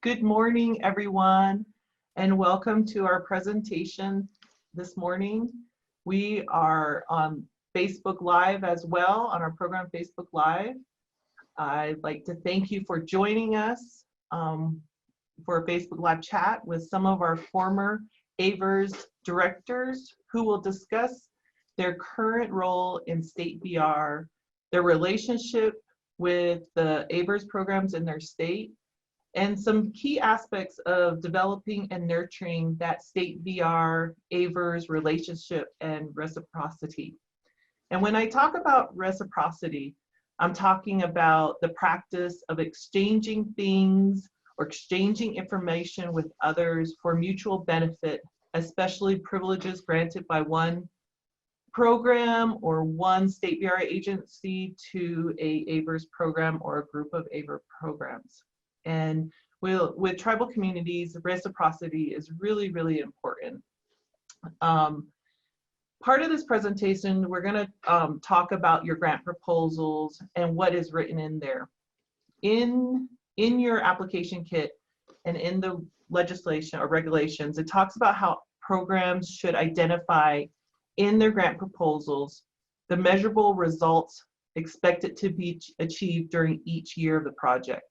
Good morning, everyone, and welcome to our presentation this morning. We are on Facebook Live as well, on our program Facebook Live. I'd like to thank you for joining us for a Facebook Live chat with some of our former AIVRS directors who will discuss their current role in state VR, their relationship with the AIVRS programs in their state, and some key aspects of developing and nurturing that state VR AIVRS relationship and reciprocity. And when I talk about reciprocity, I'm talking about the practice of exchanging things or exchanging information with others for mutual benefit, especially privileges granted by one program or one state VR agency to a AIVRS program or a group of AIVRS programs. And with tribal communities, reciprocity is really, really important. Part of this presentation, we're going to talk about your grant proposals and what is written in there. In your application kit and in the legislation or regulations, it talks about how programs should identify in their grant proposals the measurable results expected to be achieved during each year of the project.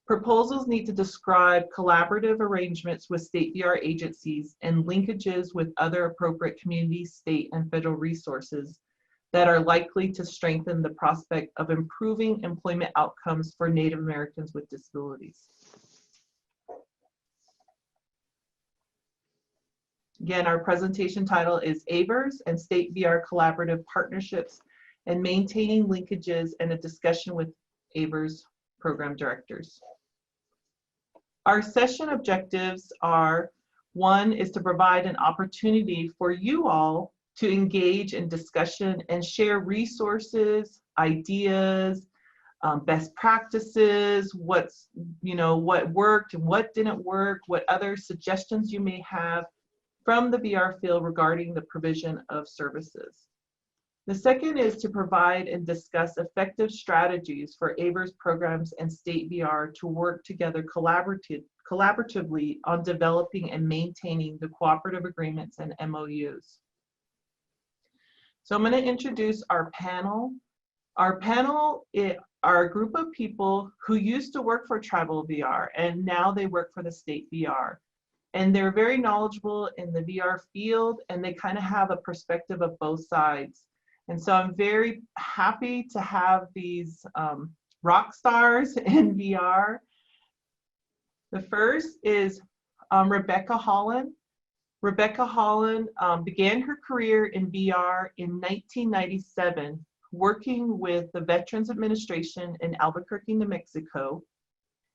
Proposals need to describe collaborative arrangements with state VR agencies and linkages with other appropriate community, state, and federal resources that are likely to strengthen the prospect of improving employment outcomes for Native Americans with disabilities. Again, our presentation title is AIVRS and State VR Collaborative Partnerships and Maintaining Linkages, and a discussion with AIVRS Program Directors. Our session objectives are: one is to provide an opportunity for you all to engage in discussion and share resources, ideas, best practices, what worked and what didn't work, what other suggestions you may have from the VR field regarding the provision of services. The second is to provide and discuss effective strategies for AIVRS programs and state VR to work together collaboratively on developing and maintaining the cooperative agreements and MOUs. So I'm going to introduce our panel. Our panel are a group of people who used to work for tribal VR and now they work for the state VR. And they're very knowledgeable in the VR field and they kind of have a perspective of both sides. And so I'm very happy to have these rock stars in VR. The first is Rebecca Holland. Rebecca Holland began her career in VR in 1997, working with the Veterans Administration in Albuquerque, New Mexico.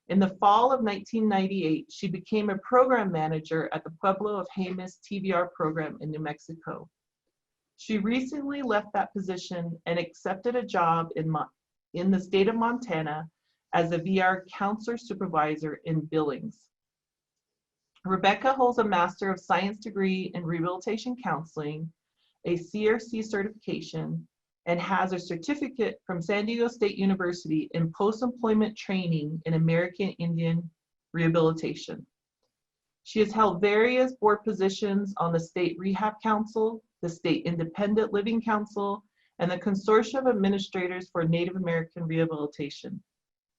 In the fall of 1998, she became a program manager at the Pueblo of Jemez TVR program in New Mexico. She recently left that position and accepted a job in the state of Montana as a VR counselor supervisor in Billings. Rebecca holds a Master of Science degree in Rehabilitation Counseling, a CRC certification, and has a certificate from San Diego State University in post-employment training in American Indian Rehabilitation. She has held various board positions on the State Rehab Council, the State Independent Living Council, and the Consortium of Administrators for Native American Rehabilitation.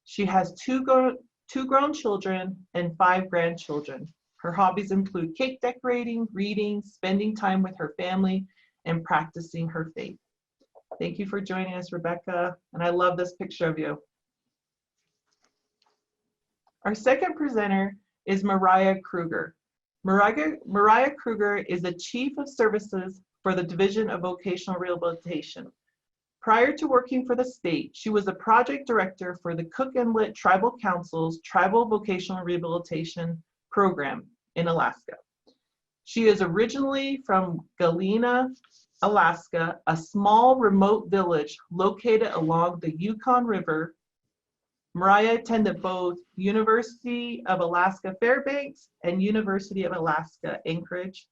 She has two grown children and 5 grandchildren. Her hobbies include cake decorating, reading, spending time with her family, and practicing her faith. Thank you for joining us, Rebecca, and I love this picture of you. Our second presenter is Mariah Krueger. Mariah Krueger is the Chief of Services for the Division of Vocational Rehabilitation. Prior to working for the state, she was a project director for the Cook Inlet Tribal Council's Tribal Vocational Rehabilitation Program in Alaska. She is originally from Galena, Alaska, a small remote village located along the Yukon River. Mariah attended both University of Alaska Fairbanks and University of Alaska Anchorage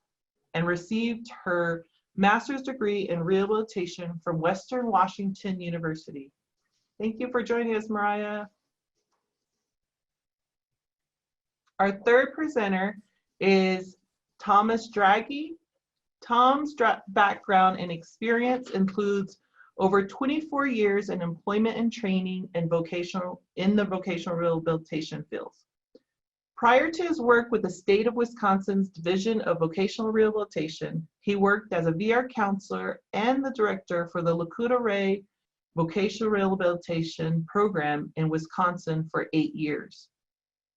and received her master's degree in rehabilitation from Western Washington University. Thank you for joining us, Mariah. Our third presenter is Thomas Draghi. Tom's background and experience includes over 24 years in employment and training and in the vocational rehabilitation fields. Prior to his work with the state of Wisconsin's Division of Vocational Rehabilitation, he worked as a VR counselor and the director for the Lakota Ray Vocational Rehabilitation Program in Wisconsin for 8 years.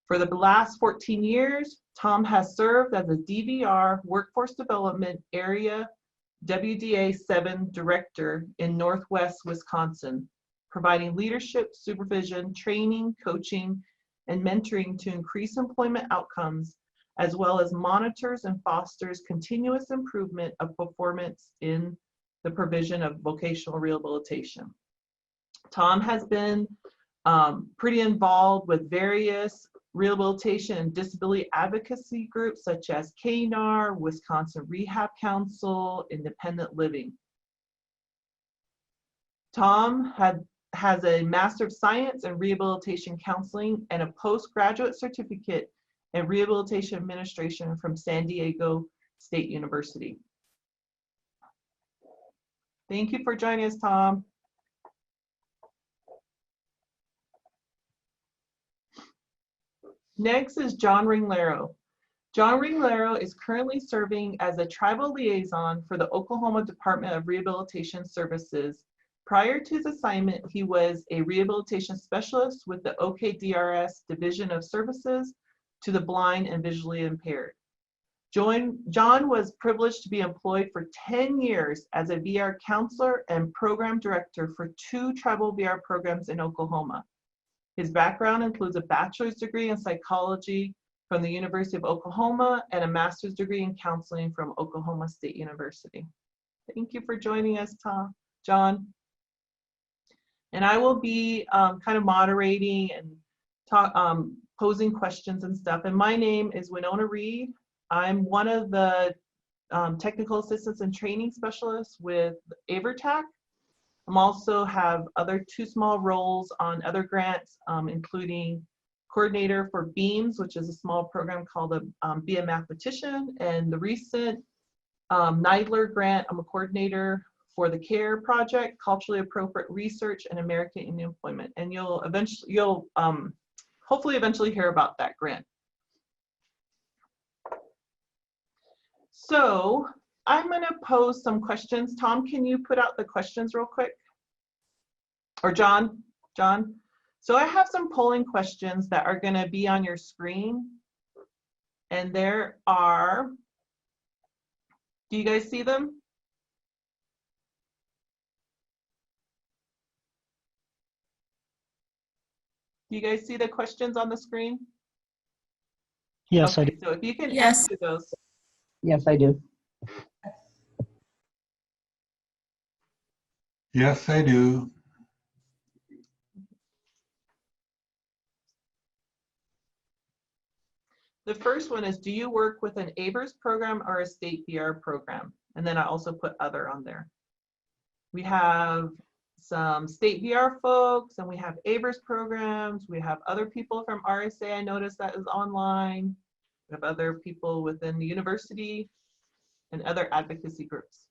For the last 14 years, Tom has served as a DVR Workforce Development Area WDA 7 Director in Northwest Wisconsin, providing leadership, supervision, training, coaching, and mentoring to increase employment outcomes, as well as monitors and fosters continuous improvement of performance in the provision of vocational rehabilitation. Tom has been pretty involved with various rehabilitation and disability advocacy groups such as KNAR, Wisconsin Rehab Council, Independent Living. Tom has a Master of Science in Rehabilitation Counseling and a postgraduate certificate in Rehabilitation Administration from San Diego State University. Thank you for joining us, Tom. Next is John Ringlero. John Ringlero is currently serving as a tribal liaison for the Oklahoma Department of Rehabilitation Services. Prior to his assignment, he was a rehabilitation specialist with the OKDRS Division of Services to the Blind and Visually Impaired. John was privileged to be employed for 10 years as a VR counselor and program director for 2 tribal VR programs in Oklahoma. His background includes a bachelor's degree in psychology from the University of Oklahoma and a master's degree in counseling from Oklahoma State University. Thank you for joining us, John. And I will be kind of moderating and posing questions and stuff. And my name is Winona Reed. I'm one of the technical assistance and training specialists with AIVRTTAC. I also have other 2 small roles on other grants, including coordinator for BEAMS, which is a small program called Be a Mathematician, and the recent NIDLR grant. I'm a coordinator for the CARE project, Culturally Appropriate Research and American Indian Employment, and you'll hopefully eventually hear about that grant. So I'm going to pose some questions. Tom, can you put out the questions real quick? Or John? So I have some polling questions that are going to be on your screen. And there are, do you guys see them? Do you guys see the questions on the screen? Yes, okay, I do. So if you can Yes. answer those. Yes, I do. Yes, I do. The first one is, do you work with an AIVRS program or a state VR program? And then I also put other on there. We have some state VR folks, and we have AIVRS programs. We have other people from RSA, I noticed that is online. We have other people within the university and other advocacy groups.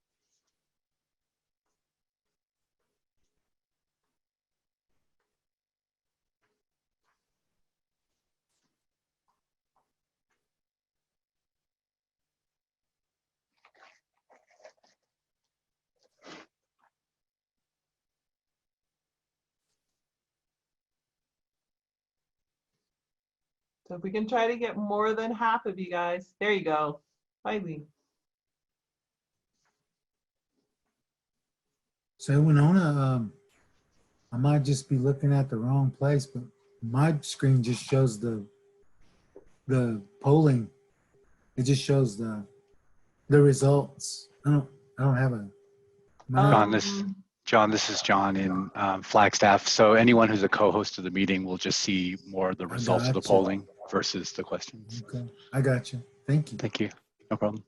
So if we can try to get more than half of you guys. There you go. Bye, Lee. So Winona, I might just be looking at the wrong place, but my screen just shows the polling. It just shows the results. I don't have a. John, this is John in Flagstaff. So anyone who's a co-host of the meeting will just see more of the results of the polling versus the questions. Okay, I got you. Thank you. Thank you. No problem.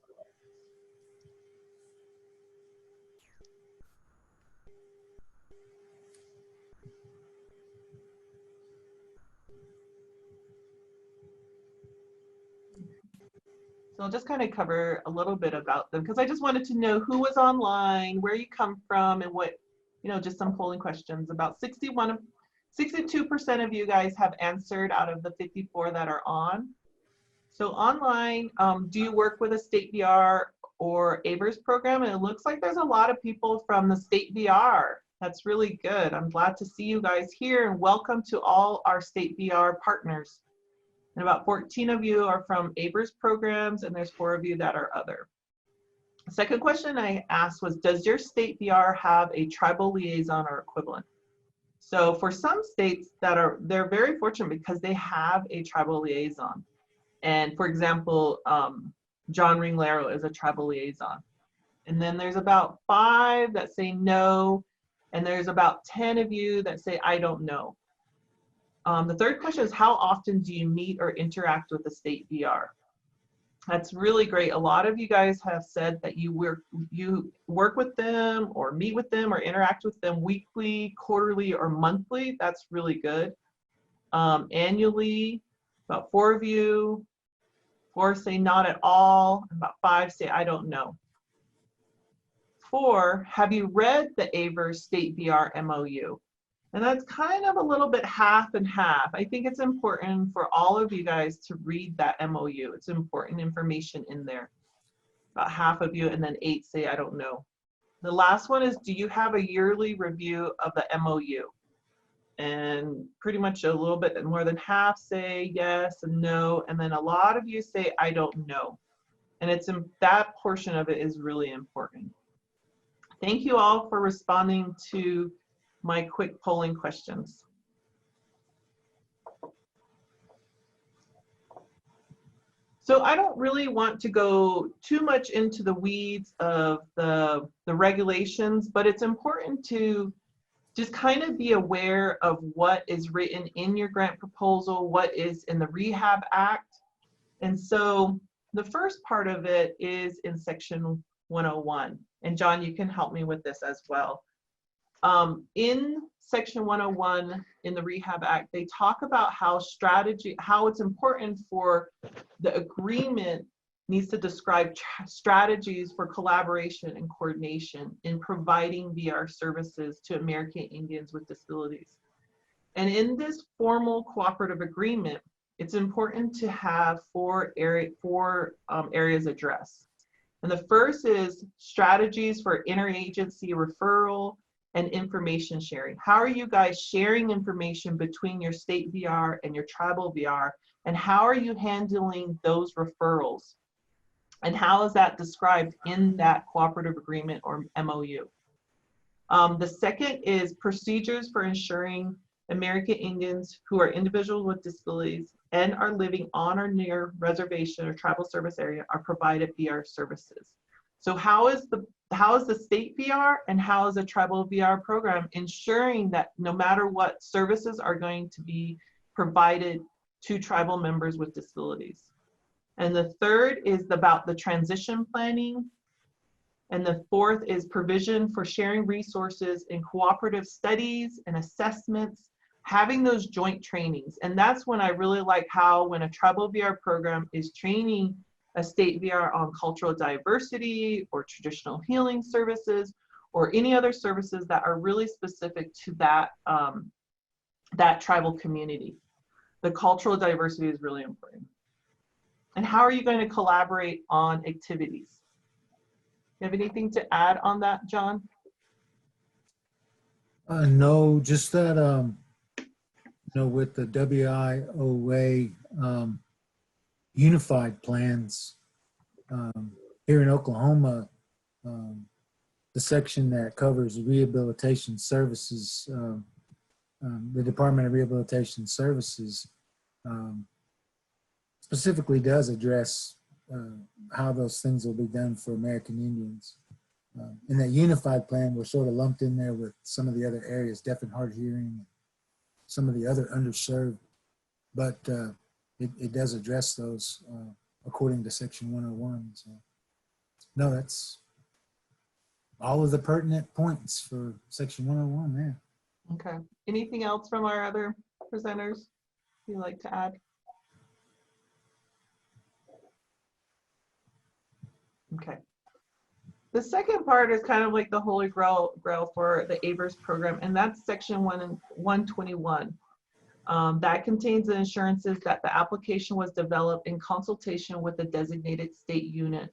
So I'll just kind of cover a little bit about them because I just wanted to know who was online, where you come from, and what, just some polling questions. About 62% of you guys have answered out of the 54 that are on. So online, do you work with a state VR or AIVRS program? And it looks like there's a lot of people from the state VR. That's really good. I'm glad to see you guys here, and welcome to all our state VR partners. And about 14 of you are from AIVRS programs, and there's 4 of you that are other. The second question I asked was, does your state VR have a tribal liaison or equivalent? So for some states they're very fortunate because they have a tribal liaison. And for example, John Ringlero is a tribal liaison. And then there's about 5 that say no, and there's about 10 of you that say, I don't know. The third question is, how often do you meet or interact with the state VR? That's really great. A lot of you guys have said that you work with them or meet with them or interact with them weekly, quarterly, or monthly. That's really good. Annually, about 4 of you. 4 say not at all. About 5 say I don't know. 4, have you read the AIVRS State VR MOU? And that's kind of a little bit half and half. I think it's important for all of you guys to read that MOU. It's important information in there. About half of you, and then 8 say I don't know. The last one is, do you have a yearly review of the MOU? And pretty much a little bit more than half say yes and no, and then a lot of you say I don't know. And that portion of it is really important. Thank you all for responding to my quick polling questions. So I don't really want to go too much into the weeds of the regulations, but it's important to just kind of be aware of what is written in your grant proposal, what is in the Rehab Act. And so the first part of it is in section 101. And John, you can help me with this as well. In section 101 in the Rehab Act, they talk about how it's important for the agreement needs to describe strategies for collaboration and coordination in providing VR services to American Indians with disabilities. And in this formal cooperative agreement, it's important to have 4 areas addressed. And the first is strategies for interagency referral and information sharing. How are you guys sharing information between your state VR and your tribal VR? And how are you handling those referrals? And how is that described in that cooperative agreement or MOU? The second is procedures for ensuring American Indians who are individuals with disabilities and are living on or near reservation or tribal service area are provided VR services. So how is the state VR and how is the tribal VR program ensuring that no matter what services are going to be provided to tribal members with disabilities? And the third is about the transition planning. And the fourth is provision for sharing resources in cooperative studies and assessments, having those joint trainings. And that's when I really like how when a tribal VR program is training a state VR on cultural diversity or traditional healing services or any other services that are really specific to that, that tribal community. The cultural diversity is really important. And how are you going to collaborate on activities? You have anything to add on that, John? No, just that, with the WIOA unified plans here in Oklahoma, the section that covers rehabilitation services, the Department of Rehabilitation Services specifically does address how those things will be done for American Indians. In that unified plan, we're sort of lumped in there with some of the other areas, deaf and hard hearing, some of the other underserved, but it does address those according to section 101. So no, that's all of the pertinent points for section 101 there. Okay. Anything else from our other presenters you'd like to add? Okay. The second part is kind of like the holy grail for the AIVRS program, and that's section 121. That contains the assurances that the application was developed in consultation with the designated state unit.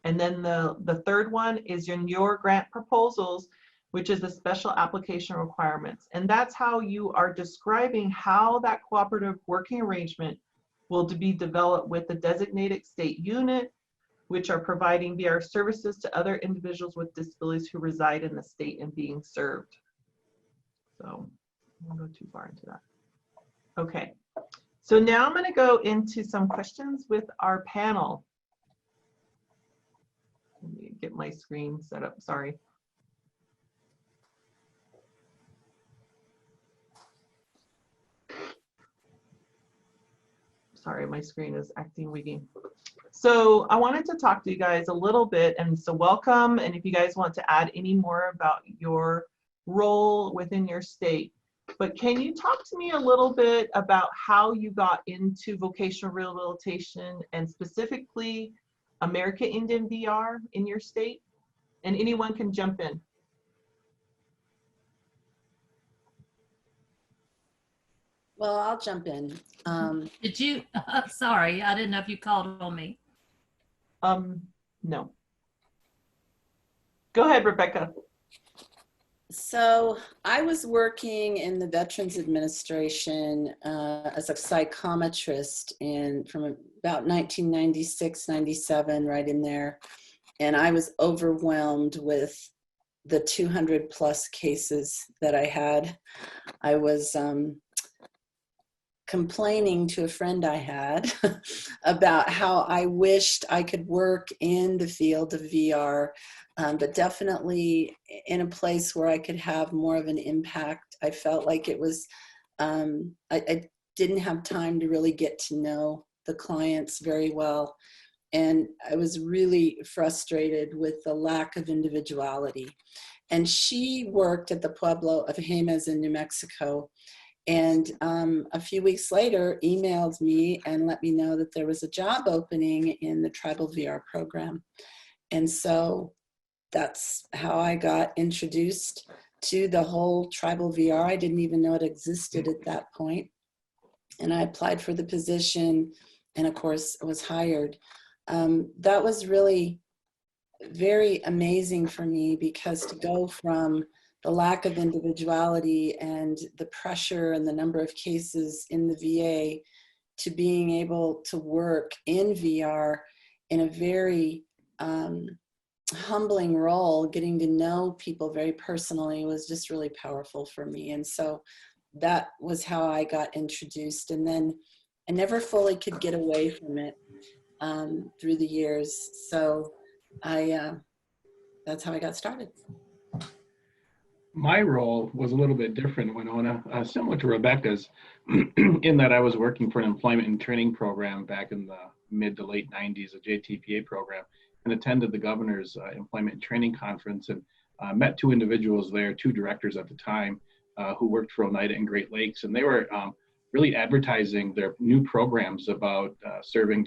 And then the third one is your grant proposals, which is the special application requirements. And that's how you are describing how that cooperative working arrangement will be developed with the designated state unit, which are providing VR services to other individuals with disabilities who reside in the state and being served. So I won't go too far into that. Okay, so now I'm gonna go into some questions with our panel. Let me get my screen set up, sorry. Sorry, my screen is acting wiggy. So I wanted to talk to you guys a little bit, and so welcome. And if you guys want to add any more about your role within your state, but can you talk to me a little bit about how you got into vocational rehabilitation and specifically American Indian VR in your state? And anyone can jump in. Well, I'll jump in. Did you, sorry, I didn't know if you called on me. No. Go ahead, Rebecca. So I was working in the Veterans Administration as a psychometrist from about 1996, 97, right in there. And I was overwhelmed with the 200 plus cases that I had. I was complaining to a friend I had about how I wished I could work in the field of VR, but definitely in a place where I could have more of an impact. I felt like it was, I didn't have time to really get to know the clients very well. And I was really frustrated with the lack of individuality. And she worked at the Pueblo of Jemez in New Mexico. And a few weeks later, emailed me and let me know that there was a job opening in the Tribal VR program. And so that's how I got introduced to the whole Tribal VR. I didn't even know it existed at that point. And I applied for the position and of course was hired. That was really very amazing for me, because to go from the lack of individuality and the pressure and the number of cases in the VA to being able to work in VR in a very humbling role, getting to know people very personally, was just really powerful for me. And so that was how I got introduced. And then I never fully could get away from it through the years. So that's how I got started. My role was a little bit different, Winona, similar to Rebecca's, in that I was working for an employment and training program back in the mid to late 90s, a JTPA program, and attended the governor's employment and training conference, and met two individuals there, two directors at the time, who worked for Oneida and Great Lakes, and they were really advertising their new programs about serving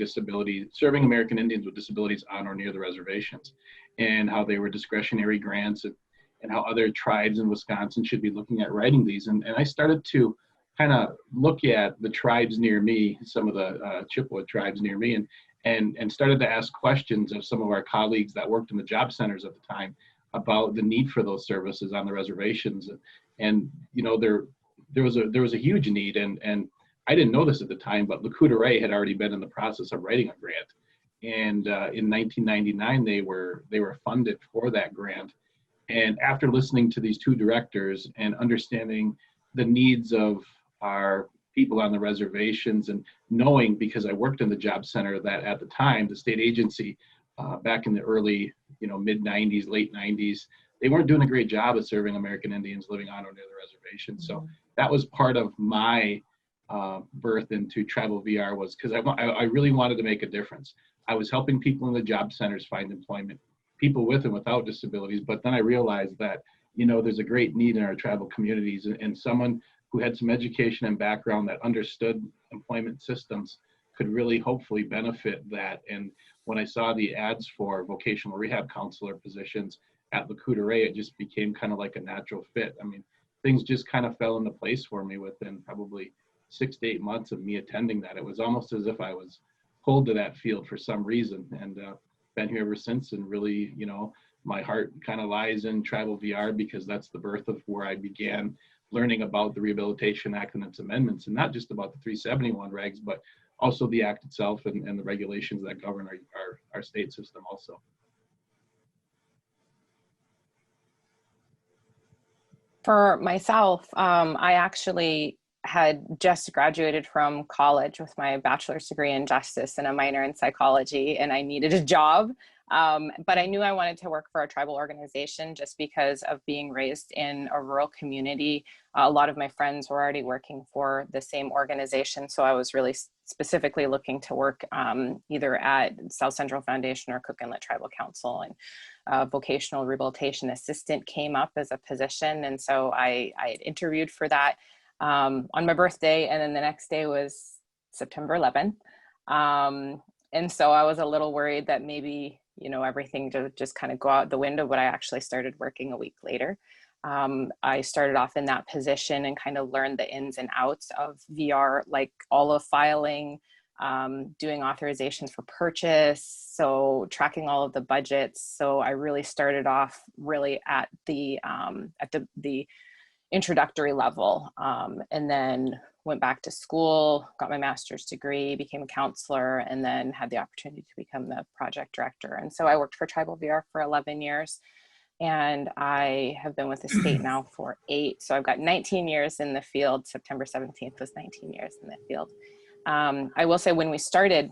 American Indians with disabilities on or near the reservations, and how they were discretionary grants, and how other tribes in Wisconsin should be looking at writing these. And I started to kind of look at the tribes near me, some of the Chippewa tribes near me, and started to ask questions of some of our colleagues that worked in the job centers at the time about the need for those services on the reservations. And you know, there was a huge need, and I didn't know this at the time, but Lakota Ray had already been in the process of writing a grant. And in 1999, they were funded for that grant. And after listening to these two directors and understanding the needs of our people on the reservations, and knowing, because I worked in the job center, that at the time, the state agency, back in the early, mid 90s, late 90s, they weren't doing a great job of serving American Indians living on or near the reservation. So that was part of my birth into Tribal VR, was because I really wanted to make a difference. I was helping people in the job centers find employment, people with and without disabilities. But then I realized that, there's a great need in our tribal communities, and someone who had some education and background that understood employment systems could really hopefully benefit that. And when I saw the ads for vocational rehab counselor positions at Le Coudray, it just became kind of like a natural fit. I mean, things just kind of fell into place for me within probably 6 to 8 months of me attending that. It was almost as if I was pulled to that field for some reason, and been here ever since. And really, you know, my heart kind of lies in tribal VR because that's the birth of where I began learning about the Rehabilitation Act and its amendments, and not just about the 371 regs, but also the act itself and the regulations that govern our state system also. For myself, I actually had just graduated from college with my bachelor's degree in justice and a minor in psychology, and I needed a job. But I knew I wanted to work for a tribal organization just because of being raised in a rural community. A lot of my friends were already working for the same organization, so I was really specifically looking to work either at South Central Foundation or Cook Inlet Tribal Council. And vocational rehabilitation assistant came up as a position, and so I interviewed for that on my birthday, and then the next day was September 11th. And so I was a little worried that maybe, you know, everything to just kind of go out the window, but I actually started working a week later. I started off in that position and kind of learned the ins and outs of VR, like all of filing, doing authorizations for purchase, so tracking all of the budgets. So I really started off really at the introductory level, and then went back to school, got my master's degree, became a counselor, and then had the opportunity to become the project director. And so I worked for Tribal VR for 11 years, and I have been with the state now for 8. So I've got 19 years in the field. September 17th was 19 years in the field. I will say when I started,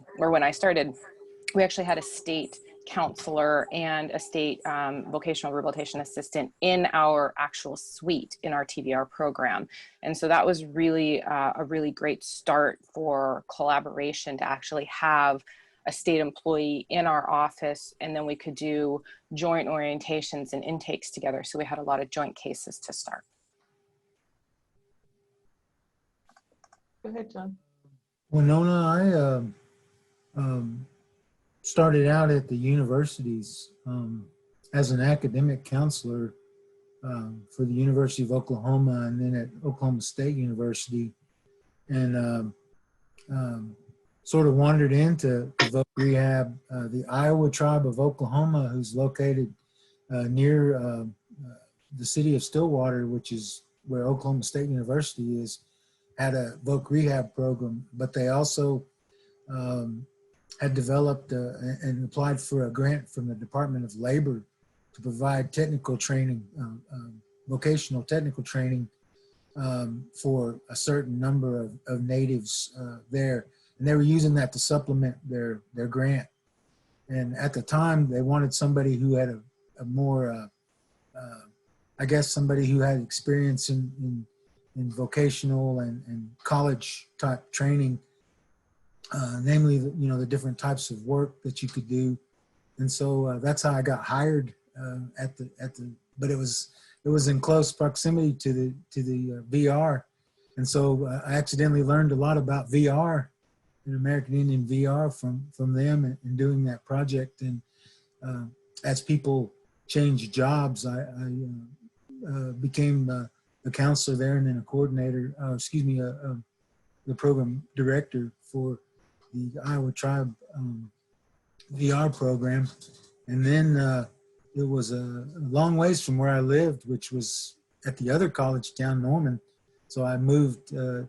we actually had a state counselor and a state vocational rehabilitation assistant in our actual suite in our TVR program. And so that was really a really great start for collaboration to actually have a state employee in our office, and then we could do joint orientations and intakes together. So we had a lot of joint cases to start. Go ahead, John. Winona, I started out at the universities as an academic counselor for the University of Oklahoma, and then at Oklahoma State University, and sort of wandered into voc rehab. The Iowa tribe of Oklahoma, who's located near the city of Stillwater, which is where Oklahoma State University is, had a voc rehab program, but they also had developed and applied for a grant from the Department of Labor to provide technical training, vocational technical training for a certain number of natives there. And they were using that to supplement their grant. And at the time, they wanted somebody who had a more, I guess, somebody who had experience in vocational and college type training, namely, you know, the different types of work that you could do. And so that's how I got hired but it was in close proximity to the VR. And so I accidentally learned a lot about VR and American Indian VR from them and doing that project. And as people changed jobs, I became a counselor there, and then a coordinator, the program director for the Iowa Tribe VR program. And then it was a long ways from where I lived, which was at the other college down Norman. So I moved to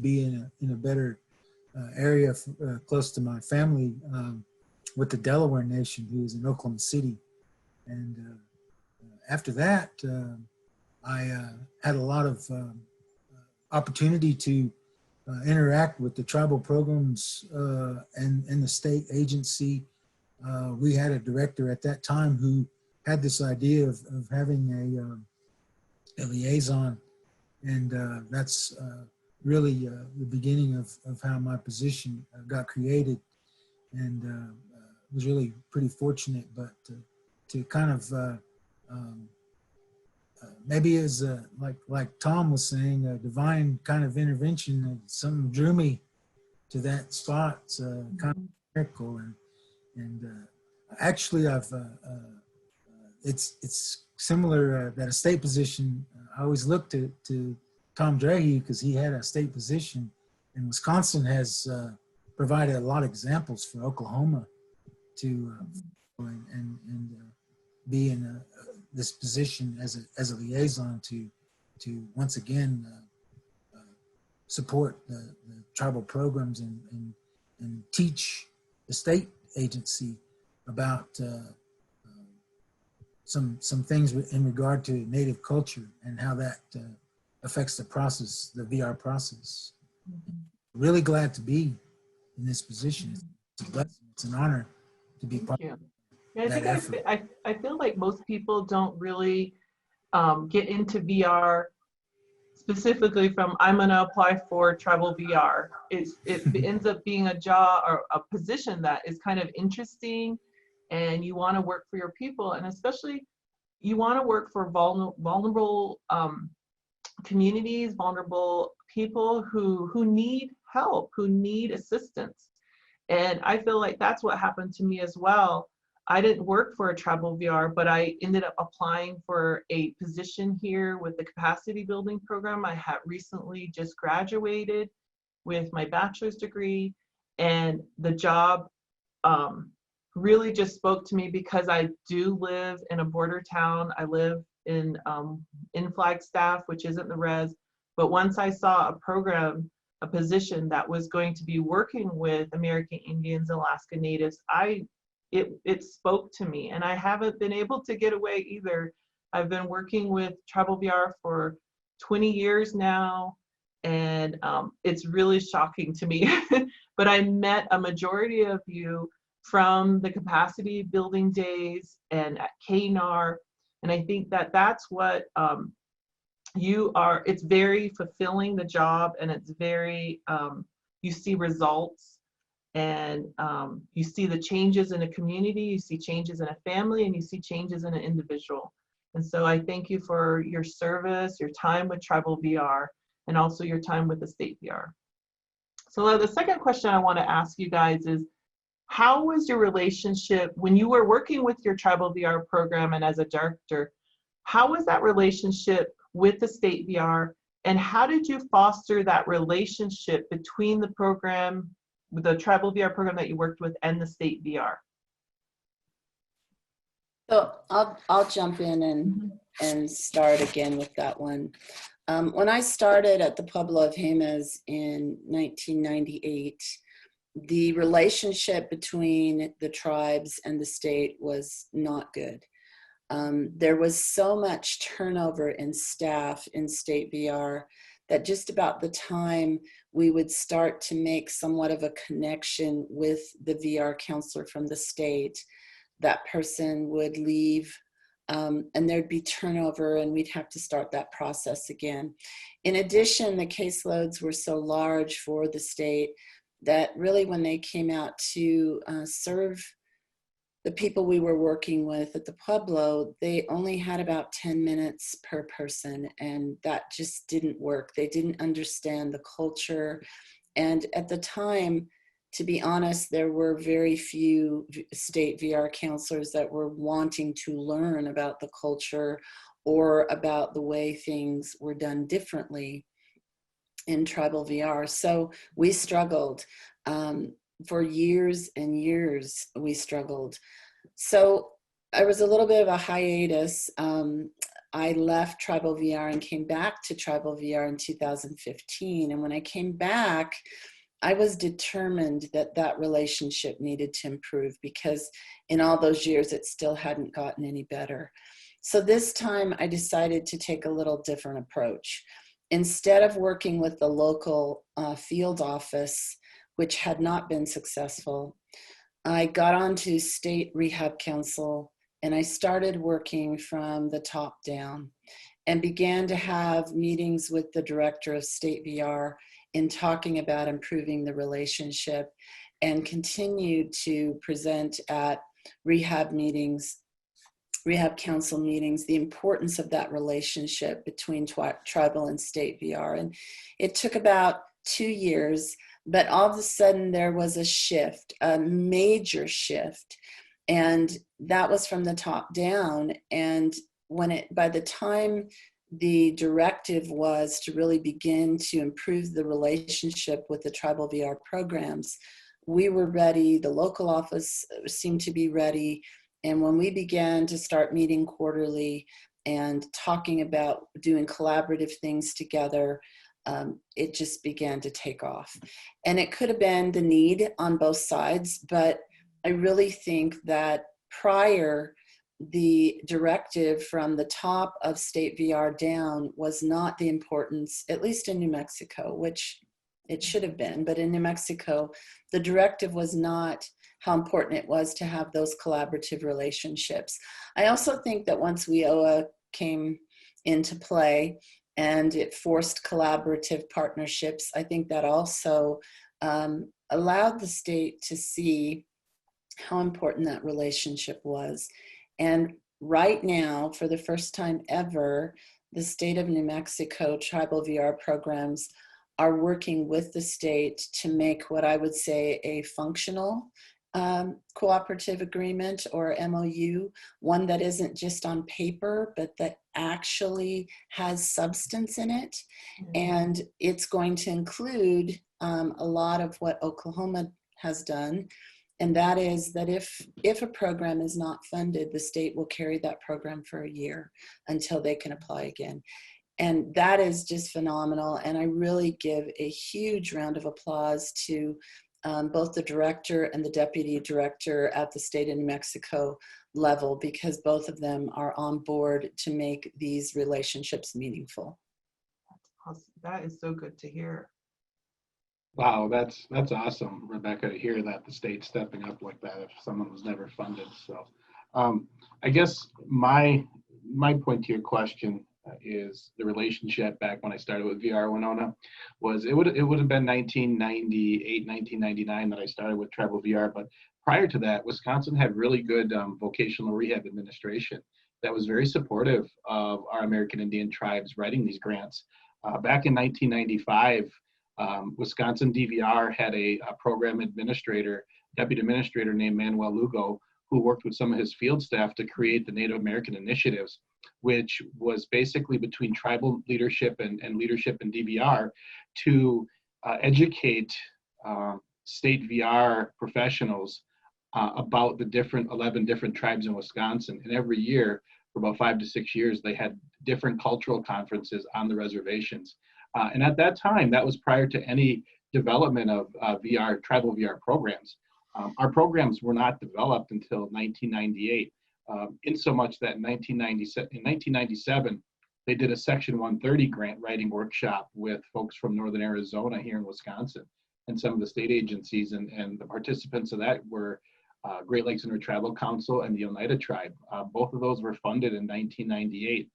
be in a better area close to my family with the Delaware Nation, who is in Oklahoma City. And after that, I had a lot of opportunity to interact with the tribal programs and the state agency. We had a director at that time who had this idea of having a liaison, and that's really the beginning of how my position got created, and was really pretty fortunate. But to kind of maybe as like Tom was saying, a divine kind of intervention, something drew me to that spot, kind of miracle. And actually, it's similar that a state position. I always look to Tom Draghi because he had a state position, and Wisconsin has provided a lot of examples for Oklahoma to be in this position as a liaison to once again support the tribal programs and teach the state agency about some things in regard to Native culture and how that affects the process, the VR process. Really glad to be in this position. It's a blessing. It's an honor to be part of Yeah, that effort. I feel like most people don't really get into VR specifically from I'm going to apply for tribal VR. It ends up being a job or a position that is kind of interesting, and you want to work for your people, and especially you want to work for vulnerable communities, vulnerable people who need help, who need assistance. And I feel like that's what happened to me as well. I didn't work for a tribal VR, but I ended up applying for a position here with the capacity building program. I had recently just graduated with my bachelor's degree, and the job really just spoke to me because I do live in a border town. I live in Flagstaff, which isn't the res, but once I saw a program, a position that was going to be working with American Indians, Alaska Natives, it spoke to me, and I haven't been able to get away either. I've been working with Tribal VR for 20 years now, and it's really shocking to me. But I met a majority of you from the capacity building days and at KNAR, and I think that that's what you are. It's very fulfilling, the job, and it's very, you see results. And you see the changes in a community, you see changes in a family, and you see changes in an individual. And so I thank you for your service, your time with Tribal VR, and also your time with the State VR. So the second question I want to ask you guys is, how was your relationship when you were working with your Tribal VR program and as a director? How was that relationship with the State VR, and how did you foster that relationship between the program, the Tribal VR program that you worked with, and the State VR? So I'll jump in and start again with that one. When I started at the Pueblo of Jemez in 1998, the relationship between the tribes and the state was not good. There was so much turnover in staff in State VR that just about the time we would start to make somewhat of a connection with the VR counselor from the state, that person would leave, and there'd be turnover, and we'd have to start that process again. In addition, the caseloads were so large for the state that really when they came out to serve the people we were working with at the Pueblo, they only had about 10 minutes per person, and that just didn't work. They didn't understand the culture. And at the time, to be honest, there were very few state VR counselors that were wanting to learn about the culture or about the way things were done differently in Tribal VR. So we struggled. For years and years, we struggled. So I was a little bit of a hiatus. I left Tribal VR and came back to Tribal VR in 2015. And when I came back, I was determined that that relationship needed to improve, because in all those years, it still hadn't gotten any better. So this time I decided to take a little different approach. Instead of working with the local field office, which had not been successful, I got onto State Rehab Council, and I started working from the top down and began to have meetings with the director of State VR in talking about improving the relationship, and continued to present at rehab meetings, Rehab Council meetings, the importance of that relationship between tribal and State VR. And it took about 2 years But all of a sudden there was a shift, a major shift. And that was from the top down. And by the time the directive was to really begin to improve the relationship with the tribal VR programs, we were ready. The local office seemed to be ready. And when we began to start meeting quarterly and talking about doing collaborative things together, it just began to take off. And it could have been the need on both sides, but I really think that prior, the directive from the top of state VR down was not the importance, at least in New Mexico, which it should have been, but in New Mexico, the directive was not how important it was to have those collaborative relationships. I also think that once WIOA came into play and it forced collaborative partnerships, I think that also allowed the state to see how important that relationship was. And right now, for the first time ever, the state of New Mexico tribal VR programs are working with the state to make what I would say a functional cooperative agreement or MOU, one that isn't just on paper, but that actually has substance in it. And it's going to include a lot of what Oklahoma has done. And that is that if a program is not funded, the state will carry that program for a year until they can apply again. And that is just phenomenal. And I really give a huge round of applause to both the director and the deputy director at the state of New Mexico level, because both of them are on board to make these relationships meaningful. That's awesome. That is so good to hear. Wow, that's awesome, Rebecca, to hear that the state's stepping up like that if someone was never funded. So I guess my point to your question is the relationship back when I started with VR Winona was it would have been 1998, 1999 that I started with tribal VR. But prior to that, Wisconsin had really good vocational rehab administration that was very supportive of our American Indian tribes writing these grants. Back in 1995, Wisconsin DVR had a program administrator, deputy administrator named Manuel Lugo, who worked with some of his field staff to create the Native American initiatives, which was basically between tribal leadership and leadership in DVR to educate state VR professionals about the 11 different tribes in Wisconsin. And every year, for about 5 to 6 years, they had different cultural conferences on the reservations. And at that time, that was prior to any development of tribal VR programs. Our programs were not developed until 1998, in so much that in 1997, they did a Section 130 grant writing workshop with folks from Northern Arizona here in Wisconsin and some of the state agencies. And the participants of that were Great Lakes Intertribal Council and the Oneida Tribe. Both of those were funded in 1998.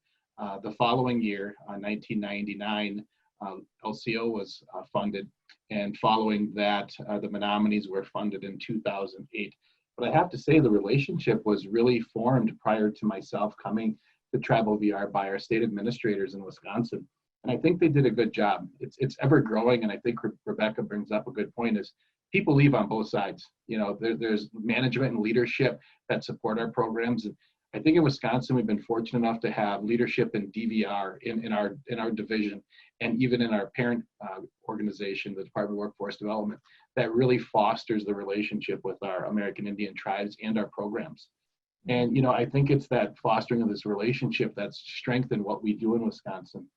The following year, 1999, LCO was funded, and following that, the Menominees were funded in 2008. But I have to say the relationship was really formed prior to myself coming to tribal VR by our state administrators in Wisconsin. And I think they did a good job. It's ever growing, and I think Rebecca brings up a good point is people leave on both sides. You know, there's management and leadership that support our programs. And I think in Wisconsin, we've been fortunate enough to have leadership in DVR in our division, and even in our parent organization, the Department of Workforce Development, that really fosters the relationship with our American Indian tribes and our programs. And, you know, I think it's that fostering of this relationship that's strengthened what we do in Wisconsin,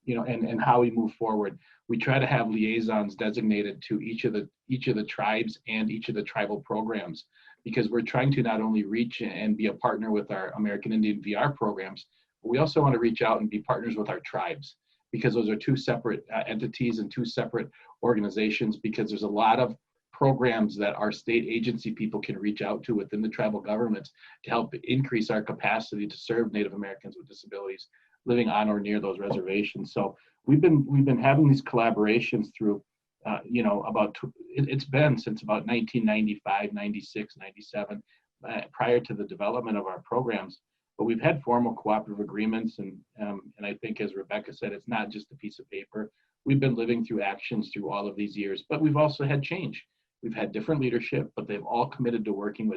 you know, and how we move forward. We try to have liaisons designated to each of the tribes and each of the tribal programs, because we're trying to not only reach and be a partner with our American Indian VR programs, but we also want to reach out and be partners with our tribes, because those are two separate entities and two separate organizations, because there's a lot of programs that our state agency people can reach out to within the tribal governments to help increase our capacity to serve Native Americans with disabilities living on or near those reservations. So we've been having these collaborations through, you know, it's been since about 1995, 96, 97, prior to the development of our programs. But we've had formal cooperative agreements, and I think, as Rebecca said, it's not just a piece of paper. we've been living through actions through all of these years, but we've also had change. We've had different leadership, but they've all committed to working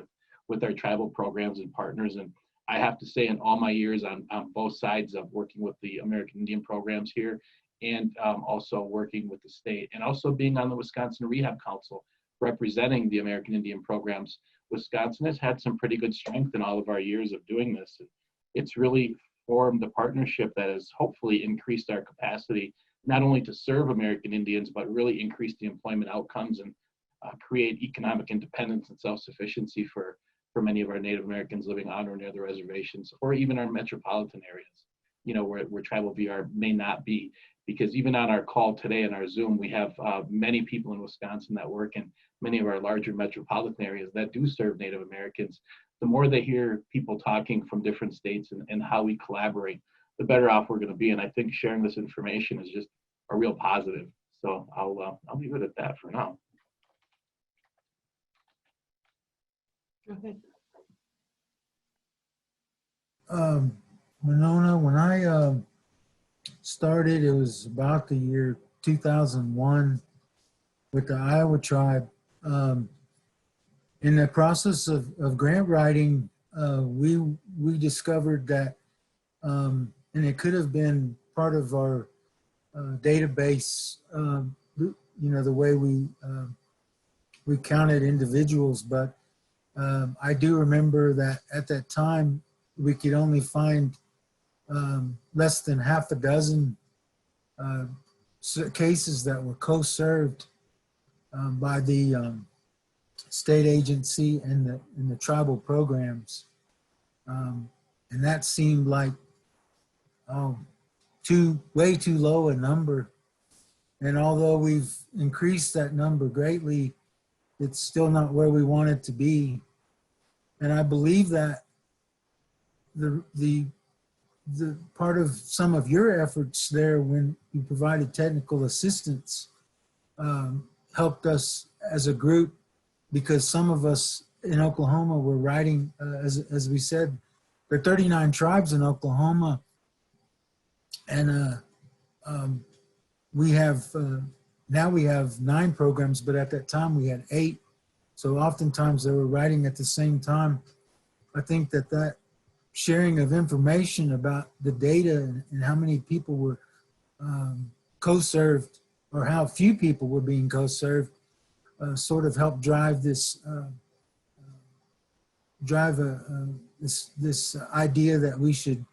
with our tribal programs and partners. And I have to say, in all my years on both sides of working with the American Indian programs here, and also working with the state, and also being on the Wisconsin Rehab Council, representing the American Indian programs, Wisconsin has had some pretty good strength in all of our years of doing this. It's really formed a partnership that has hopefully increased our capacity, not only to serve American Indians, but really increase the employment outcomes and create economic independence and self-sufficiency for many of our Native Americans living on or near the reservations, or even our metropolitan areas, you know, where tribal VR may not be. Because even on our call today in our Zoom, we have many people in Wisconsin that work in many of our larger metropolitan areas that do serve Native Americans. The more they hear people talking from different states and how we collaborate, the better off we're going to be. And I think sharing this information is just a real positive. So I'll leave it at that for now. Go ahead. Winona, when I started, it was about the year 2001 with the Iowa tribe. In the process of grant writing, we discovered that, and it could have been part of our database, you know, the way we counted individuals, but I do remember that at that time we could only find less than half a dozen cases that were co-served by the state agency and the tribal programs, and that seemed like way too low a number. And although we've increased that number greatly, it's still not where we want it to be. And I believe that the part of some of your efforts there when you provided technical assistance helped us as a group, because some of us in Oklahoma were writing, as we said, there are 39 tribes in Oklahoma, and we have now we have 9 programs, but at that time we had 8. So oftentimes they were writing at the same time. I think that sharing of information about the data and how many people were co-served, or how few people were being co-served, sort of helped drive this this idea that we should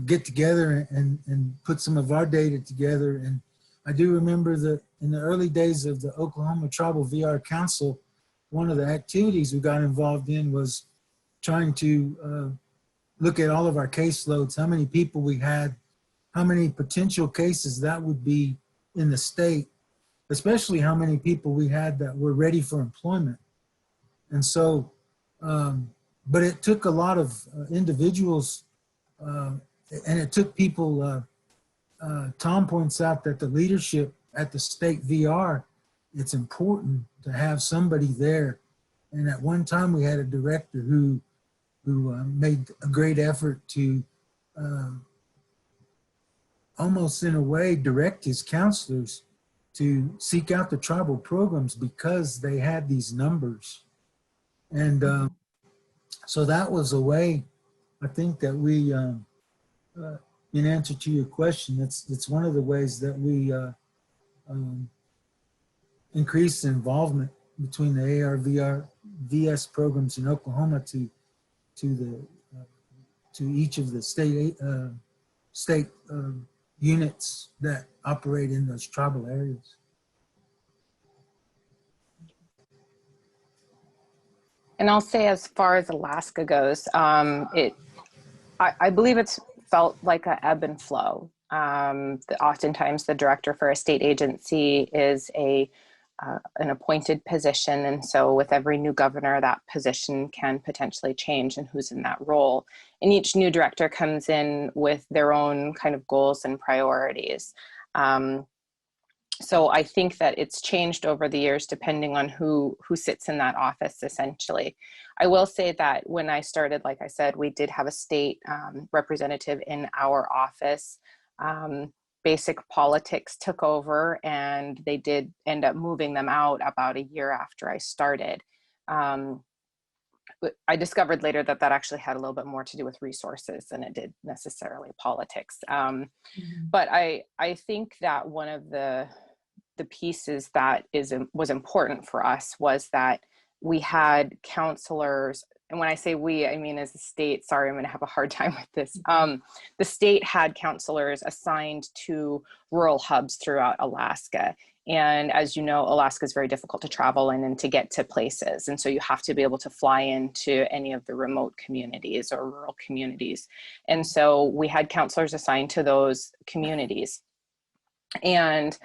get together and put some of our data together. And I do remember that in the early days of the Oklahoma Tribal VR Council, one of the activities we got involved in was trying to look at all of our caseloads, how many people we had, how many potential cases that would be in the state, especially how many people we had that were ready for employment. And so, but it took a lot of individuals, and it took people, Tom points out that the leadership at the state VR, it's important to have somebody there. And at one time we had a director who made a great effort to almost in a way direct his counselors to seek out the tribal programs because they had these numbers. And so that was a way, I think, that we, in answer to your question, it's one of the ways that we increased involvement between the AIVRS programs in Oklahoma to each of the state units that operate in those tribal areas. And I'll say, as far as Alaska goes, I believe it's felt like an ebb and flow. Oftentimes the director for a state agency is an appointed position. And so with every new governor, that position can potentially change and who's in that role. And each new director comes in with their own kind of goals and priorities. So I think that it's changed over the years depending on who sits in that office, essentially. I will say that when I started, like I said, we did have a state representative in our office. basic politics took over, and they did end up moving them out about a year after I started. But I discovered later that that actually had a little bit more to do with resources than it did necessarily politics. But I think that one of the pieces that was important for us was that we had counselors. And when I say we, I mean as the state. Sorry, I'm going to have a hard time with this. The state had counselors assigned to rural hubs throughout Alaska. And as you know, Alaska is very difficult to travel in and to get to places. And so you have to be able to fly into any of the remote communities or rural communities. And so we had counselors assigned to those communities. And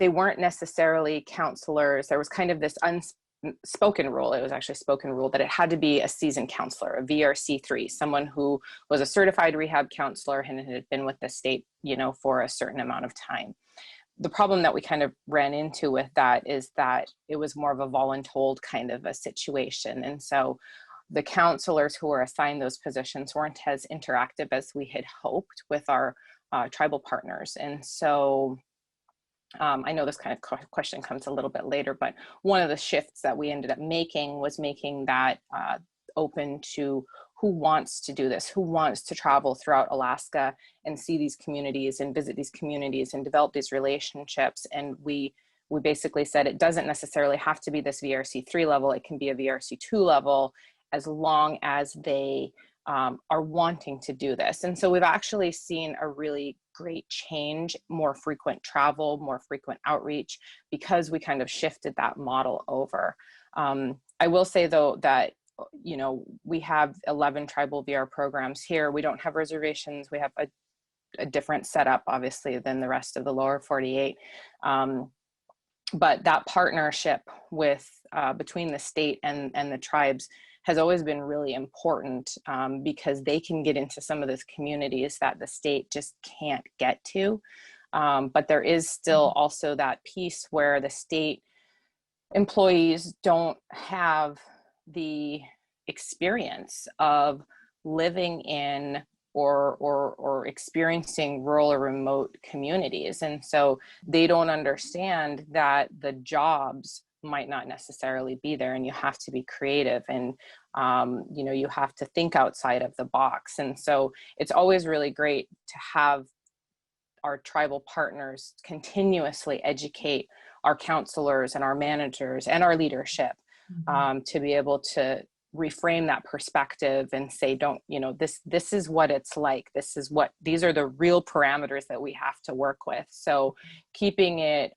they weren't necessarily counselors. There was kind of this unspoken rule. It was actually spoken rule that it had to be a seasoned counselor, a VRC3, someone who was a certified rehab counselor and had been with the state, you know, for a certain amount of time. The problem that we kind of ran into with that is that it was more of a voluntold kind of a situation. And so the counselors who were assigned those positions weren't as interactive as we had hoped with our tribal partners. And so I know this kind of question comes a little bit later, but one of the shifts that we ended up making was making that open to who wants to do this, who wants to travel throughout Alaska and see these communities and visit these communities and develop these relationships. And we basically said it doesn't necessarily have to be this VRC3 level. It can be a VRC2 level as long as they are wanting to do this. And so we've actually seen a really great change, more frequent travel, more frequent outreach, because we kind of shifted that model over. I will say though that, you know, we have 11 tribal VR programs here. We don't have reservations. We have a different setup, obviously, than the rest of the lower 48. But that partnership with between the state and the tribes has always been really important because they can get into some of those communities that the state just can't get to. But there is still also that piece where the state employees don't have the experience of living in or experiencing rural or remote communities. And so they don't understand that the jobs might not necessarily be there, and you have to be creative, and you know, you have to think outside of the box. And so it's always really great to have our tribal partners continuously educate our counselors and our managers and our leadership to be able to reframe that perspective and say, don't, you know, this is what it's like. These are the real parameters that we have to work with. So keeping it,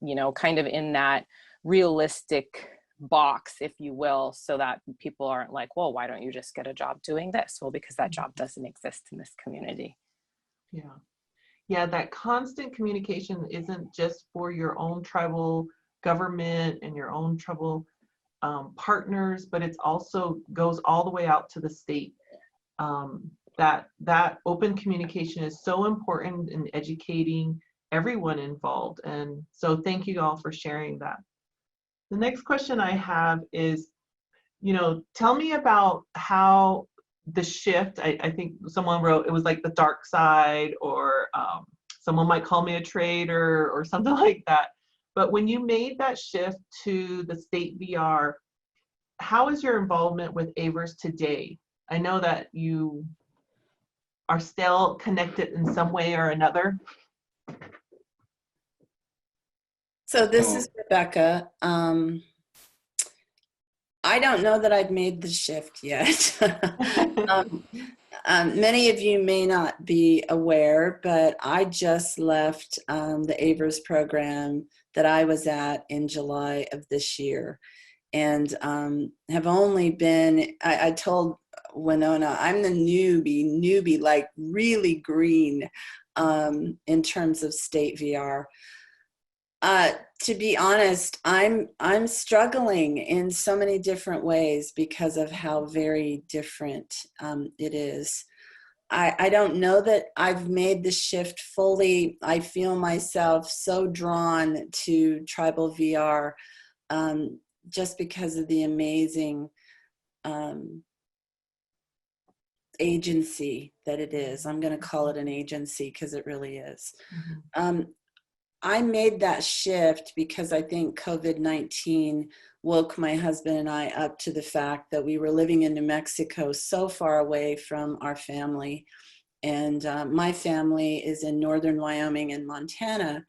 you know, kind of in that realistic box, if you will, so that people aren't like, well, why don't you just get a job doing this? Well, because that job doesn't exist in this community. Yeah, that constant communication isn't just for your own tribal government and your own tribal partners, but it's also goes all the way out to the state. That open communication is so important in educating everyone involved. And so thank you all for sharing that. The next question I have is, you know, tell me about how the shift, I think someone wrote, it was like the dark side, or someone might call me a traitor or something like that. But when you made that shift to the state VR, how is your involvement with AIVRS today? I know that you are still connected in some way or another. So this is Rebecca. I don't know that I've made the shift yet. Many of you may not be aware, but I just left the AIVRS program that I was at in July of this year, and have only been, I told Winona, I'm the newbie, like really green in terms of state VR. To be honest, I'm struggling in so many different ways because of how very different it is. I don't know that I've made the shift fully. I feel myself so drawn to tribal VR just because of the amazing agency that it is. I'm going to call it an agency because it really is. Mhm. I made that shift because I think COVID-19 woke my husband and I up to the fact that we were living in New Mexico, so far away from our family. And my family is in northern Wyoming and Montana,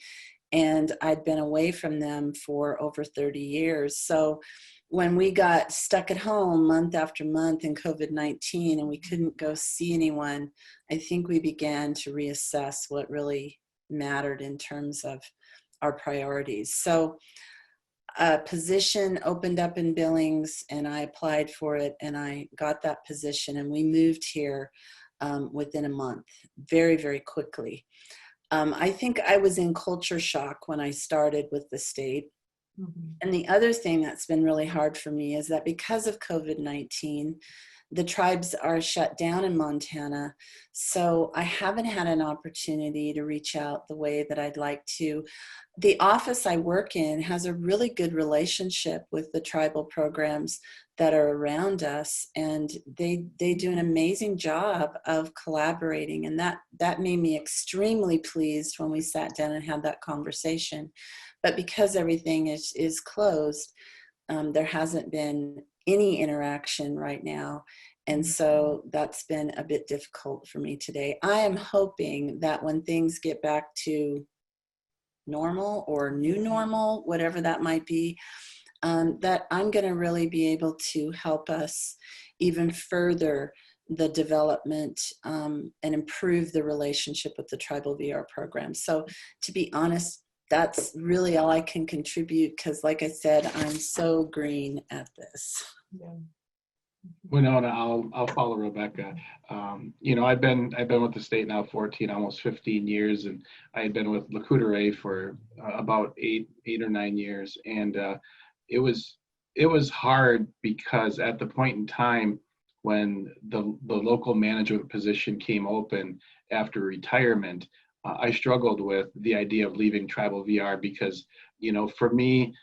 and I'd been away from them for over 30 years. So when we got stuck at home month after month in COVID-19 and we couldn't go see anyone, I think we began to reassess what really mattered in terms of our priorities. So a position opened up in Billings and I applied for it and I got that position, and we moved here within a month, very, very quickly. I think I was in culture shock when I started with the state. Mhm. And the other thing that's been really hard for me is that because of COVID-19, the tribes are shut down in Montana. So I haven't had an opportunity to reach out the way that I'd like to. The office I work in has a really good relationship with the tribal programs that are around us, and they do an amazing job of collaborating, and that made me extremely pleased when we sat down and had that conversation. But because everything is closed, there hasn't been any interaction right now, and so that's been a bit difficult for me today. I am hoping that when things get back to normal or new normal, whatever that might be, that I'm going to really be able to help us even further the development and improve the relationship with the tribal VR program. So to be honest, that's really all I can contribute because, like I said, I'm so green at this. Yeah. Winona, I'll follow Rebecca. You know, I've been with the state now 14, almost 15 years, and I had been with Ringlero for about eight or 9 years, and it was hard because at the point in time when the local management position came open after retirement, I struggled with the idea of leaving tribal VR because, you know, for me,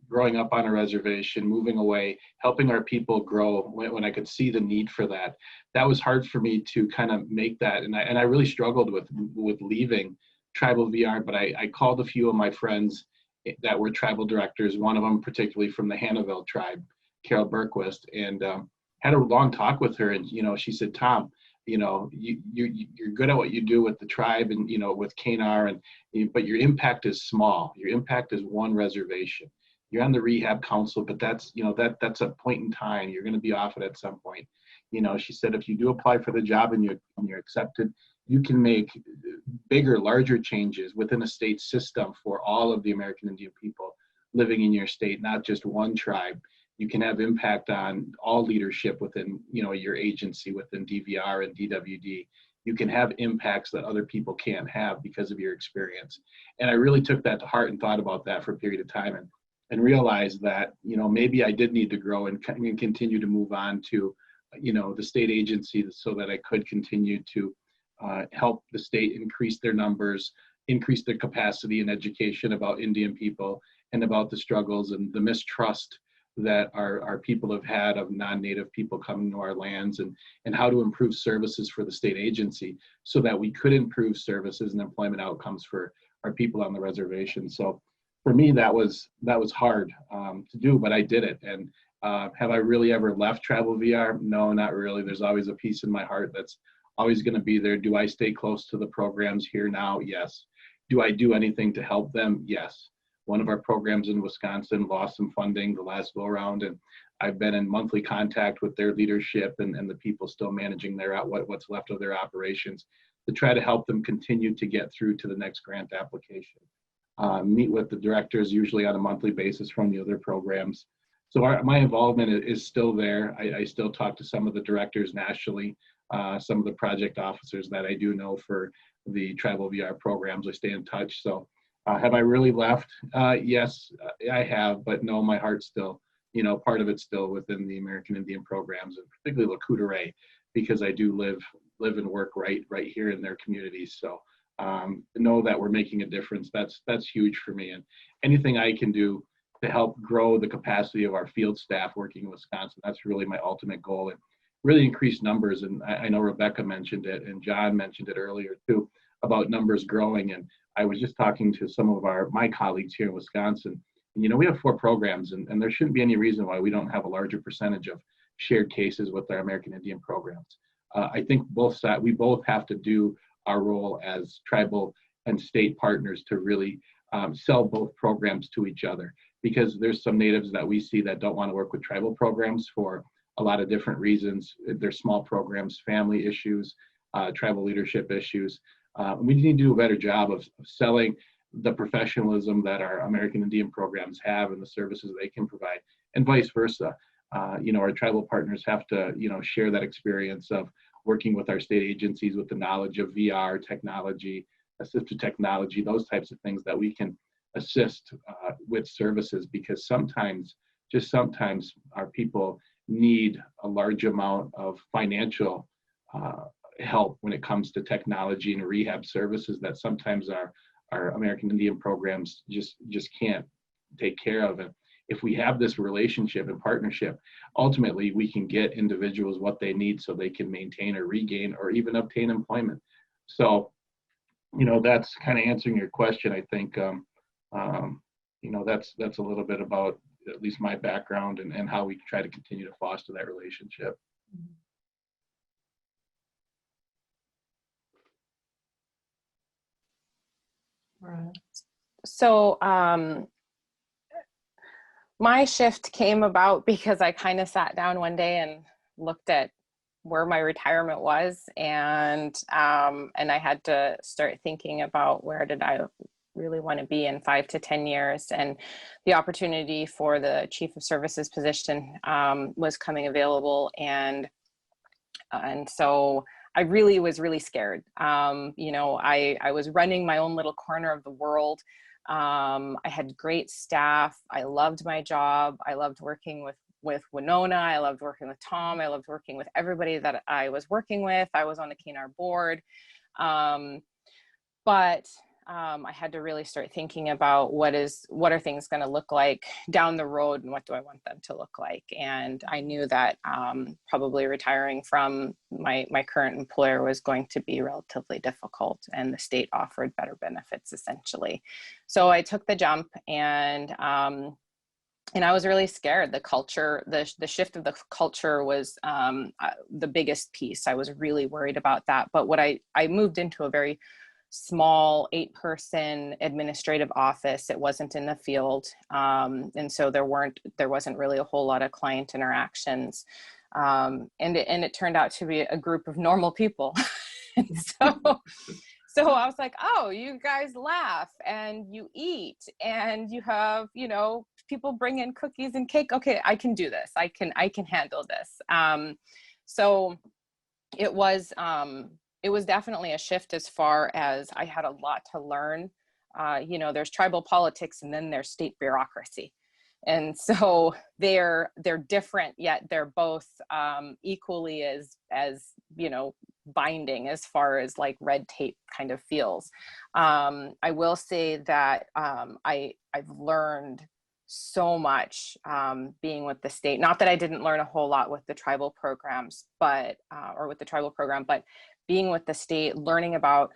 growing up on a reservation, moving away, helping our people grow when I could see the need for that, that was hard for me to kind of make that. And I really struggled with leaving tribal VR, but I called a few of my friends that were tribal directors, one of them particularly from the Hannahville tribe, Carol Berquist, and had a long talk with her. And, you know, she said, Tom, you know, you're good at what you do with the tribe and, you know, with KNR, but your impact is small. Your impact is one reservation. You're on the rehab council, but that's, you know, that's a point in time. You're going to be off it at some point. You know, she said, if you do apply for the job and you're accepted, you can make bigger, larger changes within a state system for all of the American Indian people living in your state, not just one tribe. You can have impact on all leadership within, you know, your agency, within DVR and DWD. You can have impacts that other people can't have because of your experience. And I really took that to heart and thought about that for a period of time and realized that, you know, maybe I did need to grow and continue to move on to, you know, the state agency so that I could continue to help the state increase their numbers, increase their capacity and education about Indian people and about the struggles and the mistrust that our people have had of non-native people coming to our lands, and how to improve services for the state agency so that we could improve services and employment outcomes for our people on the reservation. So for me, that was hard to do, but I did it. And have I really ever left Travel VR? No, not really. There's always a piece in my heart that's always going to be there. Do I stay close to the programs here now? Yes. Do I do anything to help them? Yes. One of our programs in Wisconsin lost some funding the last go around, and I've been in monthly contact with their leadership and the people still managing what's left of their operations to try to help them continue to get through to the next grant application. Meet with the directors usually on a monthly basis from the other programs. So my involvement is still there. I still talk to some of the directors nationally, some of the project officers that I do know for the Travel VR programs. I stay in touch. So have I really left? Yes, I have, but no, my heart's still, you know, part of it's still within the American Indian programs, and particularly Ringlero, because I do live and work right here in their communities. So know that we're making a difference. That's huge for me, and anything I can do to help grow the capacity of our field staff working in Wisconsin, that's really my ultimate goal. really increased numbers. And I know Rebecca mentioned it and John mentioned it earlier too, about numbers growing. And I was just talking to some of my colleagues here in Wisconsin. And, you know, we have 4 programs, and there shouldn't be any reason why we don't have a larger percentage of shared cases with our American Indian programs. I think we both have to do our role as tribal and state partners to really sell both programs to each other, because there's some natives that we see that don't want to work with tribal programs for a lot of different reasons. They're small programs, family issues, tribal leadership issues. We need to do a better job of selling the professionalism that our American Indian programs have and the services they can provide, and vice versa. You know, our tribal partners have to, you know, share that experience of working with our state agencies with the knowledge of VR technology, assistive technology, those types of things that we can assist with services, because sometimes, just sometimes, our people need a large amount of financial help when it comes to technology and rehab services that sometimes our American Indian programs just can't take care of. And if we have this relationship and partnership, ultimately we can get individuals what they need so they can maintain or regain or even obtain employment. So, you know, that's kind of answering your question. I think, you know, that's a little bit about at least my background and how we try to continue to foster that relationship. Right. So my shift came about because I kind of sat down one day and looked at where my retirement was, and I had to start thinking about where did I really want to be in 5 to 10 years, and the opportunity for the Chief of Services position was coming available, and so I really was really scared. You know, I was running my own little corner of the world. I had great staff. I loved my job. I loved working with Winona. I loved working with Tom. I loved working with everybody that I was working with. I was on the KNR board. But I had to really start thinking about what are things going to look like down the road, and what do I want them to look like. And I knew that probably retiring from my current employer was going to be relatively difficult, and the state offered better benefits essentially. So I took the jump, and I was really scared. The culture, the shift of the culture was the biggest piece. I was really worried about that. But what I moved into a very small 8-person administrative office. It wasn't in the field. And so there wasn't really a whole lot of client interactions. And it turned out to be a group of normal people. So I was like, oh, you guys laugh and you eat and you have, you know, people bring in cookies and cake. Okay, I can do this. I can handle this. So it was definitely a shift as far as I had a lot to learn. You know, there's tribal politics and then there's state bureaucracy. And so they're different, yet they're both equally as, you know, binding as far as like red tape kind of feels. I will say that I've learned so much being with the state. Not that I didn't learn a whole lot with the tribal programs, but being with the state, learning about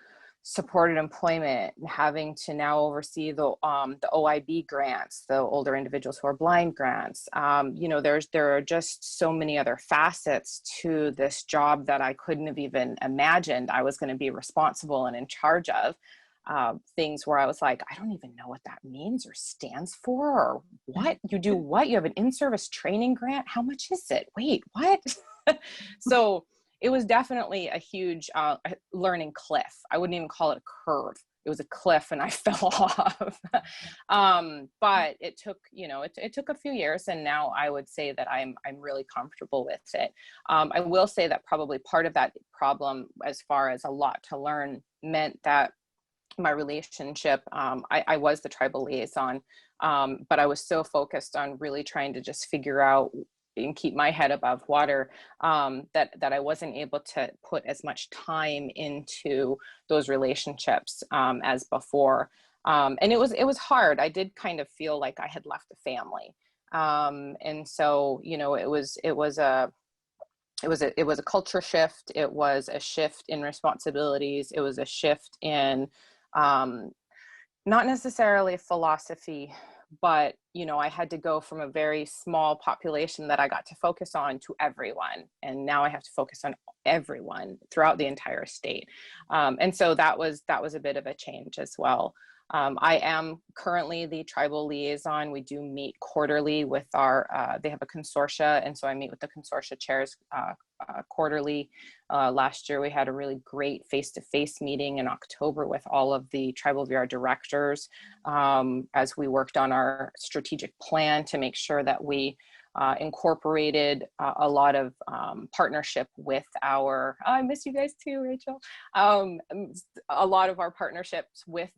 supported employment, having to now oversee the OIB grants, the older individuals who are blind grants. You know, there are just so many other facets to this job that I couldn't have even imagined I was going to be responsible and in charge of. Things where I was like, I don't even know what that means or stands for, or what you do, what you have an in-service training grant. How much is it? Wait, what? So it was definitely a huge learning cliff. I wouldn't even call it a curve. It was a cliff and I fell off. But it took, you know, it took a few years, and now I would say that I'm really comfortable with it. I will say that probably part of that problem, as far as a lot to learn, meant that my relationship, I was the tribal liaison, but I was so focused on really trying to just figure out and keep my head above water, that I wasn't able to put as much time into those relationships as before. And it was hard. I did kind of feel like I had left the family. And so, you know, it was it was a culture shift. It was a shift in responsibilities. It was a shift in not necessarily philosophy, but, you know, I had to go from a very small population that I got to focus on to everyone. And now I have to focus on everyone throughout the entire state. And so that was a bit of a change as well. I am currently the tribal liaison. We do meet quarterly with our, they have a consortia, and so I meet with the consortia chairs quarterly. Last year we had a really great face-to-face meeting in October with all of the tribal VR directors as we worked on our strategic plan to make sure that we incorporated a lot of partnership with our, oh, I miss you guys too, Rachel. A lot of our partnerships with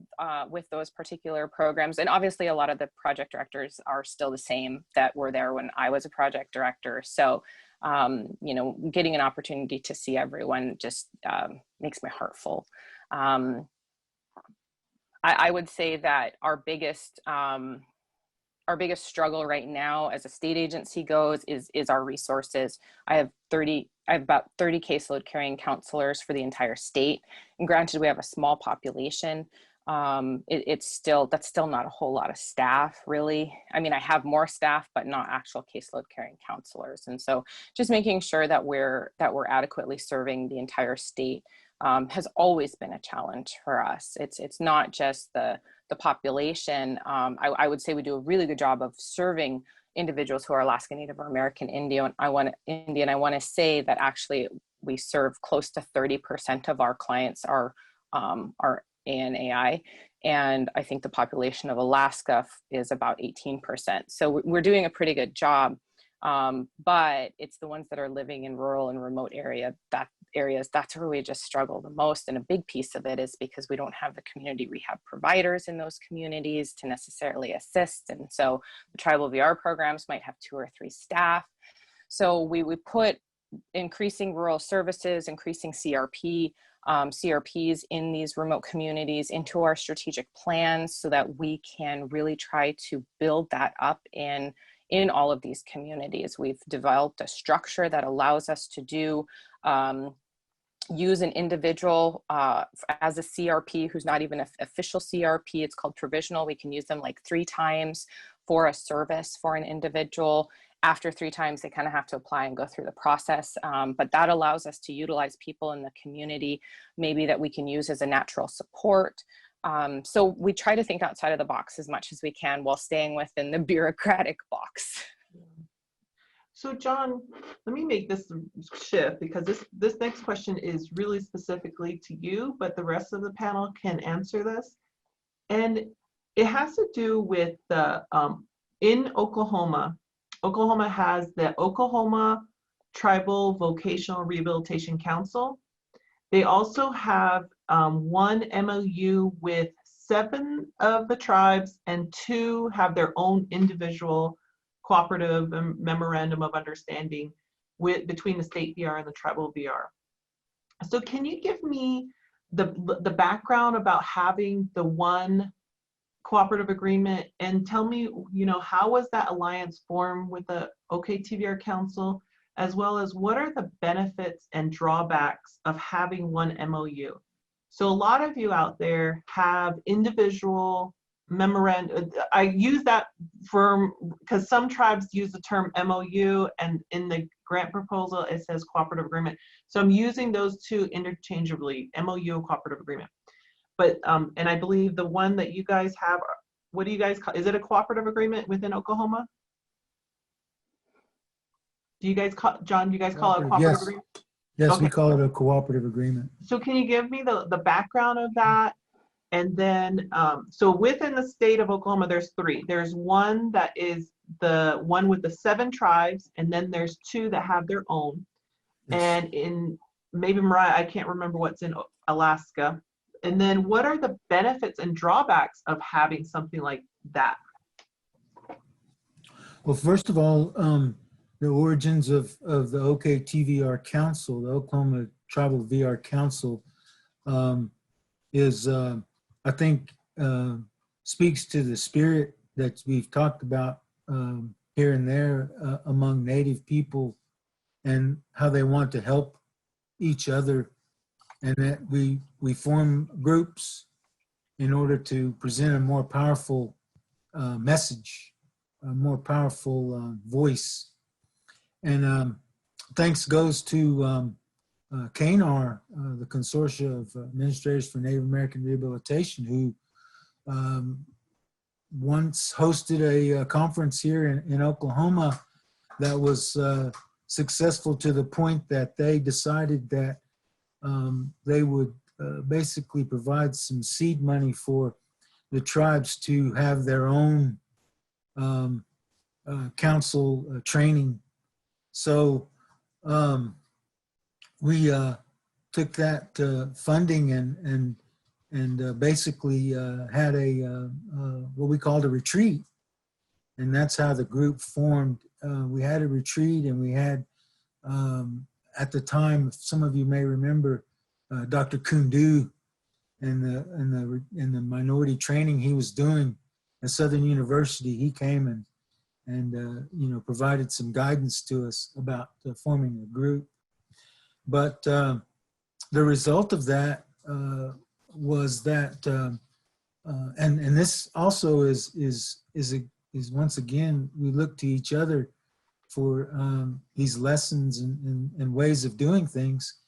those particular programs. And obviously a lot of the project directors are still the same that were there when I was a project director. So, you know, getting an opportunity to see everyone just makes my heart full. I would say that our biggest struggle right now as a state agency goes is our resources. I have about 30 caseload carrying counselors for the entire state. And granted, we have a small population. That's still not a whole lot of staff, really. I mean, I have more staff, but not actual caseload carrying counselors. And so just making sure that we're adequately serving the entire state has always been a challenge for us. It's not just the population. I would say we do a really good job of serving individuals who are Alaska Native or American Indian. I want to say that actually we serve close to 30% of our clients are ANAI, and I think the population of Alaska is about 18%. So we're doing a pretty good job, but it's the ones that are living in rural and remote areas, that's where we just struggle the most. And a big piece of it is because we don't have the community rehab providers in those communities to necessarily assist. And so the tribal VR programs might have 2 or 3 staff. So we put increasing rural services, increasing CRPs in these remote communities into our strategic plans so that we can really try to build that up in all of these communities. We've developed a structure that allows us to do use an individual as a CRP who's not even an official CRP. It's called provisional. We can use them like 3 times for a service for an individual. After 3 times, they kind of have to apply and go through the process. But that allows us to utilize people in the community, maybe that we can use as a natural support. So we try to think outside of the box as much as we can while staying within the bureaucratic box. So John, let me make this shift because this next question is really specifically to you, but the rest of the panel can answer this. And it has to do with the, in Oklahoma has the Oklahoma Tribal Vocational Rehabilitation Council. They also have one MOU with 7 of the tribes, and 2 have their own individual cooperative memorandum of understanding between the state VR and the tribal VR. So can you give me the background about having the one cooperative agreement, and tell me, you know, how was that alliance formed with the OKTVR Council, as well as what are the benefits and drawbacks of having one MOU? So a lot of you out there have individual memorandum. I use that for, because some tribes use the term MOU, and in the grant proposal it says cooperative agreement. So I'm using those 2 interchangeably, MOU and cooperative agreement. But and I believe the one that you guys have, what do you guys call, is it a cooperative agreement within Oklahoma? Do you guys call, John, do you guys call it a cooperative agreement? Yes, Okay. we call it a cooperative agreement. So can you give me the background of that? And then, so within the state of Oklahoma, there's 3. There's one that is the one with the 7 tribes, and then there's 2 that have their own. Yes. And in maybe Mariah, I can't remember what's in Alaska. And then what are the benefits and drawbacks of having something like that? Well, first of all, the origins of the OKTVR Council, the Oklahoma Tribal VR Council, is, I think, speaks to the spirit that we've talked about here and there among Native people and how they want to help each other, and that we form groups in order to present a more powerful message, a more powerful voice. And thanks goes to CANAR, the Consortia of Administrators for Native American Rehabilitation, who once hosted a conference here in Oklahoma that was successful to the point that they decided that they would basically provide some seed money for the tribes to have their own council training. So we took that funding and basically had a what we called a retreat, and that's how the group formed. We had a retreat, and we had at the time, some of you may remember, Dr. Kundu and the minority training he was doing at Southern University. He came and you know, provided some guidance to us about forming a group. But the result of that was that, and this also is once again, we look to each other for these lessons and ways of doing things.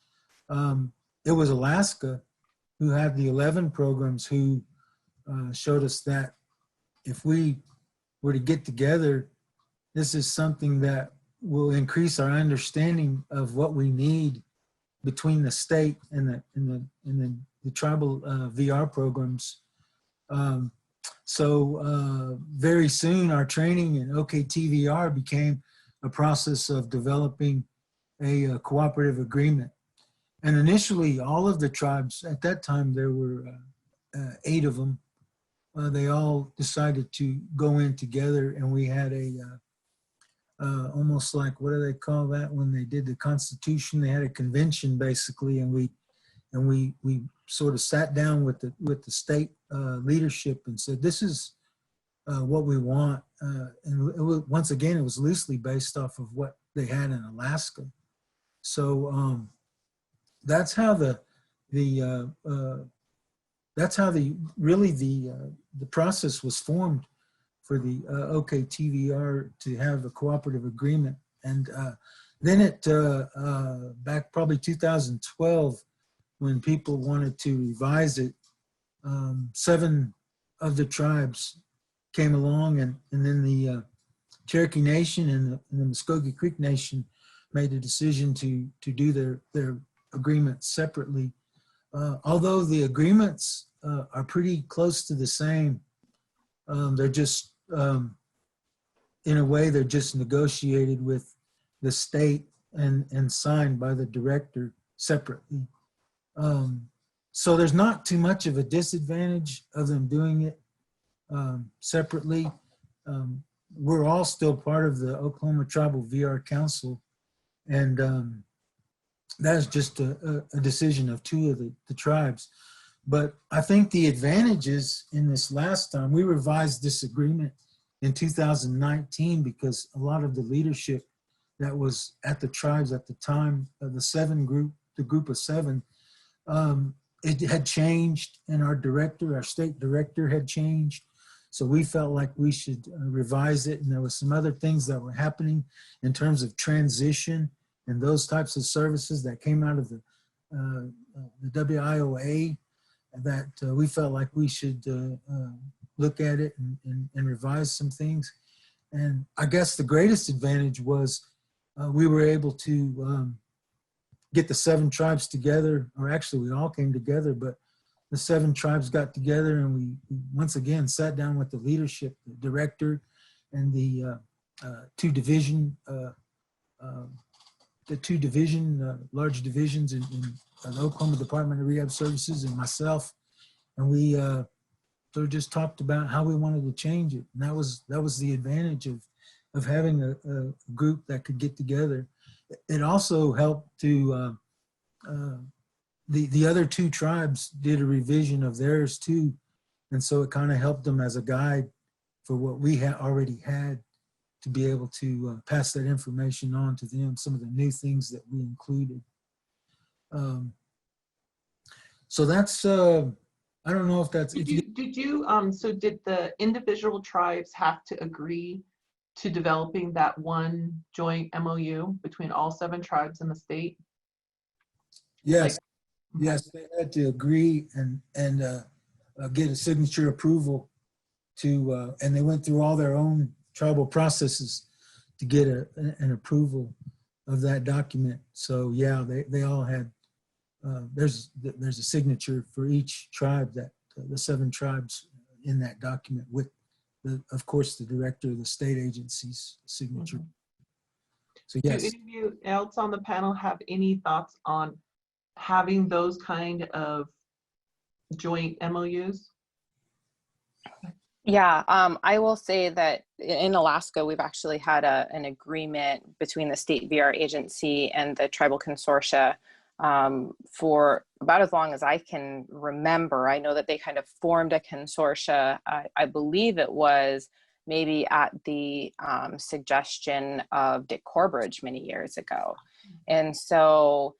It was Alaska who had the 11 programs who showed us that if we were to get together, this is something that will increase our understanding of what we need between the state and the tribal VR programs. So very soon our training in OKTVR became a process of developing a cooperative agreement. And initially all of the tribes, at that time there were 8 of them, they all decided to go in together, and we had a almost like, what do they call that when they did the Constitution? They had a convention basically, and we sort of sat down with the state leadership and said, this is what we want. And once again, it was loosely based off of what they had in Alaska. So that's how the process was formed for the OKTVR to have a cooperative agreement. And then it, back probably 2012, when people wanted to revise it, 7 of the tribes came along, and then the Cherokee Nation and the Muskogee Creek Nation made a decision to do their agreements separately. Although the agreements are pretty close to the same, they're just, in a way, they're just negotiated with the state and signed by the director separately. So there's not too much of a disadvantage of them doing it separately. We're all still part of the Oklahoma Tribal VR Council, and that's just a decision of 2 of the tribes. But I think the advantages in this last time, we revised this agreement in 2019 because a lot of the leadership that was at the tribes at the time, the group of 7, it had changed, and our state director had changed. So we felt like we should revise it, and there was some other things that were happening in terms of transition and those types of services that came out of the WIOA that we felt like we should look at it and revise some things. And I guess the greatest advantage was we were able to get the 7 tribes together, or actually we all came together, but the 7 tribes got together, and we once again sat down with the leadership, the director, and the 2 division, large divisions in the Oklahoma Department of Rehab Services, and myself, and we sort of just talked about how we wanted to change it. And that was the advantage of having a group that could get together. It also helped to, the other 2 tribes did a revision of theirs too. And so it kind of helped them as a guide for what we already had to be able to pass that information on to them, some of the new things that we included. So that's, I don't know if that's, Did the individual tribes have to agree to developing that one joint MOU between all 7 tribes in the state? yes, yes, they had to agree and get a signature approval to, and they went through all their own tribal processes to get an approval of that document. So yeah, they all had, there's a signature for each tribe, that the 7 tribes in that document, with of course the director of the state agency's signature. So yes. Do any of you else on the panel have any thoughts on having those kind of joint MOUs? Yeah, I will say that in Alaska, we've actually had an agreement between the state VR agency and the tribal consortia for about as long as I can remember. I know that they kind of formed a consortia. I believe it was maybe at the suggestion of Dick Corbridge many years ago. And so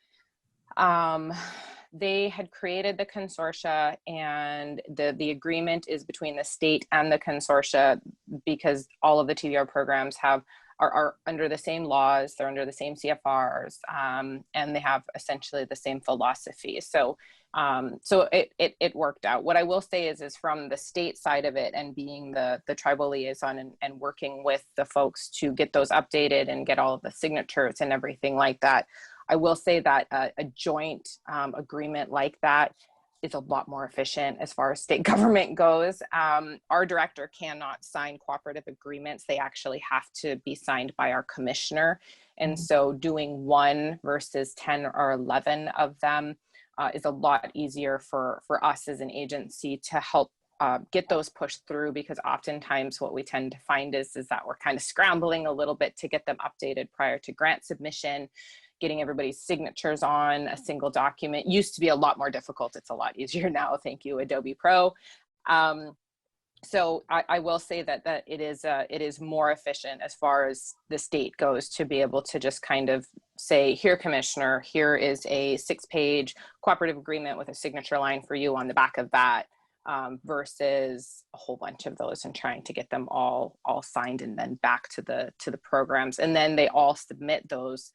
they had created the consortia, and the agreement is between the state and the consortia, because all of the TVR programs are under the same laws, they're under the same CFRs, and they have essentially the same philosophy. So it worked out. What I will say is from the state side of it, and being the tribal liaison and working with the folks to get those updated and get all of the signatures and everything like that, I will say that a joint agreement like that is a lot more efficient as far as state government goes. Our director cannot sign cooperative agreements. They actually have to be signed by our commissioner. And so doing 1 versus 10 or 11 of them is a lot easier for us as an agency to help get those pushed through, because oftentimes what we tend to find is that we're kind of scrambling a little bit to get them updated prior to grant submission. Getting everybody's signatures on a single document used to be a lot more difficult. It's a lot easier now. Thank you, Adobe Pro. So I will say that it is more efficient as far as the state goes, to be able to just kind of say, here, Commissioner, here is a 6-page cooperative agreement with a signature line for you on the back of that, versus a whole bunch of those and trying to get them all signed and then back to the programs. And then they all submit those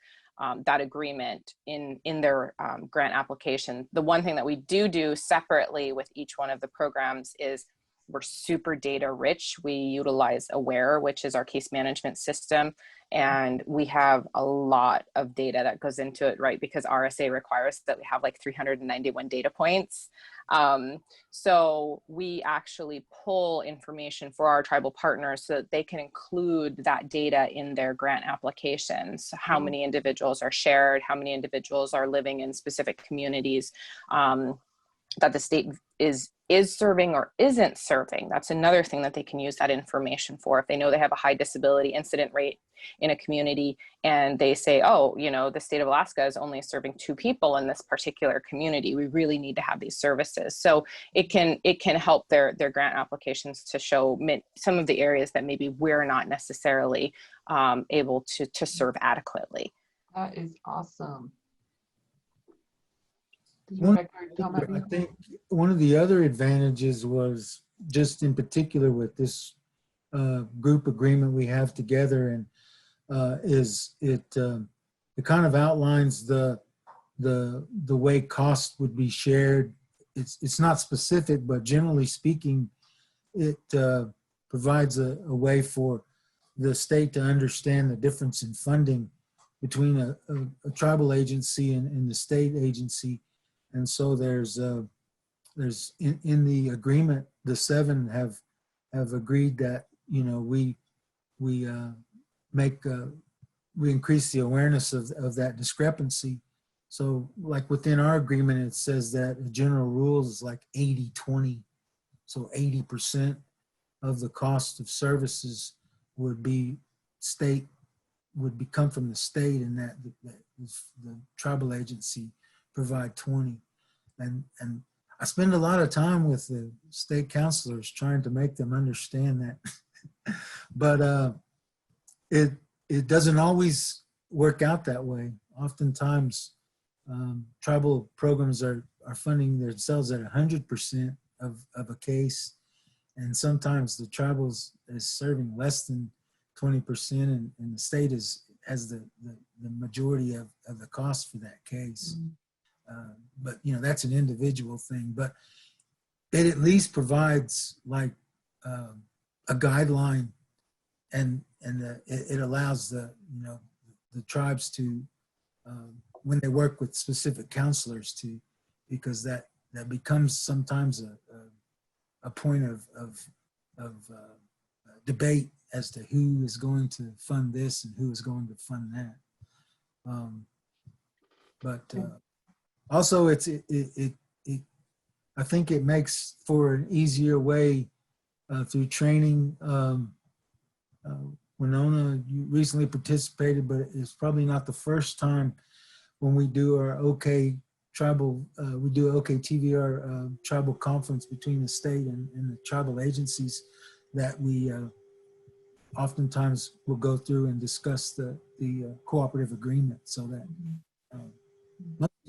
that agreement in their grant application. The one thing that we do separately with each one of the programs is we're super data rich. We utilize AIVRS, which is our case management system, and we have a lot of data that goes into it, right? Because RSA requires that we have like 391 data points. So we actually pull information for our tribal partners so that they can include that data in their grant applications. How many individuals are shared, how many individuals are living in specific communities that the state is serving or isn't serving. That's another thing that they can use that information for. If they know they have a high disability incident rate in a community, and they say, oh, you know, the state of Alaska is only serving 2 people in this particular community, we really need to have these services. So it can help their grant applications to show some of the areas that maybe we're not necessarily able to serve adequately. That is awesome. I think one of the other advantages was, just in particular with this group agreement we have together, and is it kind of outlines the way cost would be shared. It's not specific, but generally speaking, it provides a way for the state to understand the difference in funding between a tribal agency and the state agency. And so there's in the agreement, the 7 have agreed that, you know, we increase the awareness of that discrepancy. So like within our agreement, it says that the general rules is like 80-20. So 80% of the cost of services would come from the state, and that the tribal agency provide 20. And I spend a lot of time with the state counselors trying to make them understand that. But it doesn't always work out that way. Oftentimes, tribal programs are funding themselves at 100% of a case, and sometimes the tribals is serving less than 20%, and the state has the majority of the cost for that case. But you know, that's an individual thing. But it at least provides like a guideline, and it allows the tribes to when they work with specific counselors to, because that becomes sometimes a point of debate as to who is going to fund this and who is going to fund that. But also I think it makes for an easier way through training. Winona, you recently participated, but it's probably not the first time when we do our OK tribal, we do OK TVR tribal conference between the state and the tribal agencies, that we oftentimes will go through and discuss the cooperative agreement, so that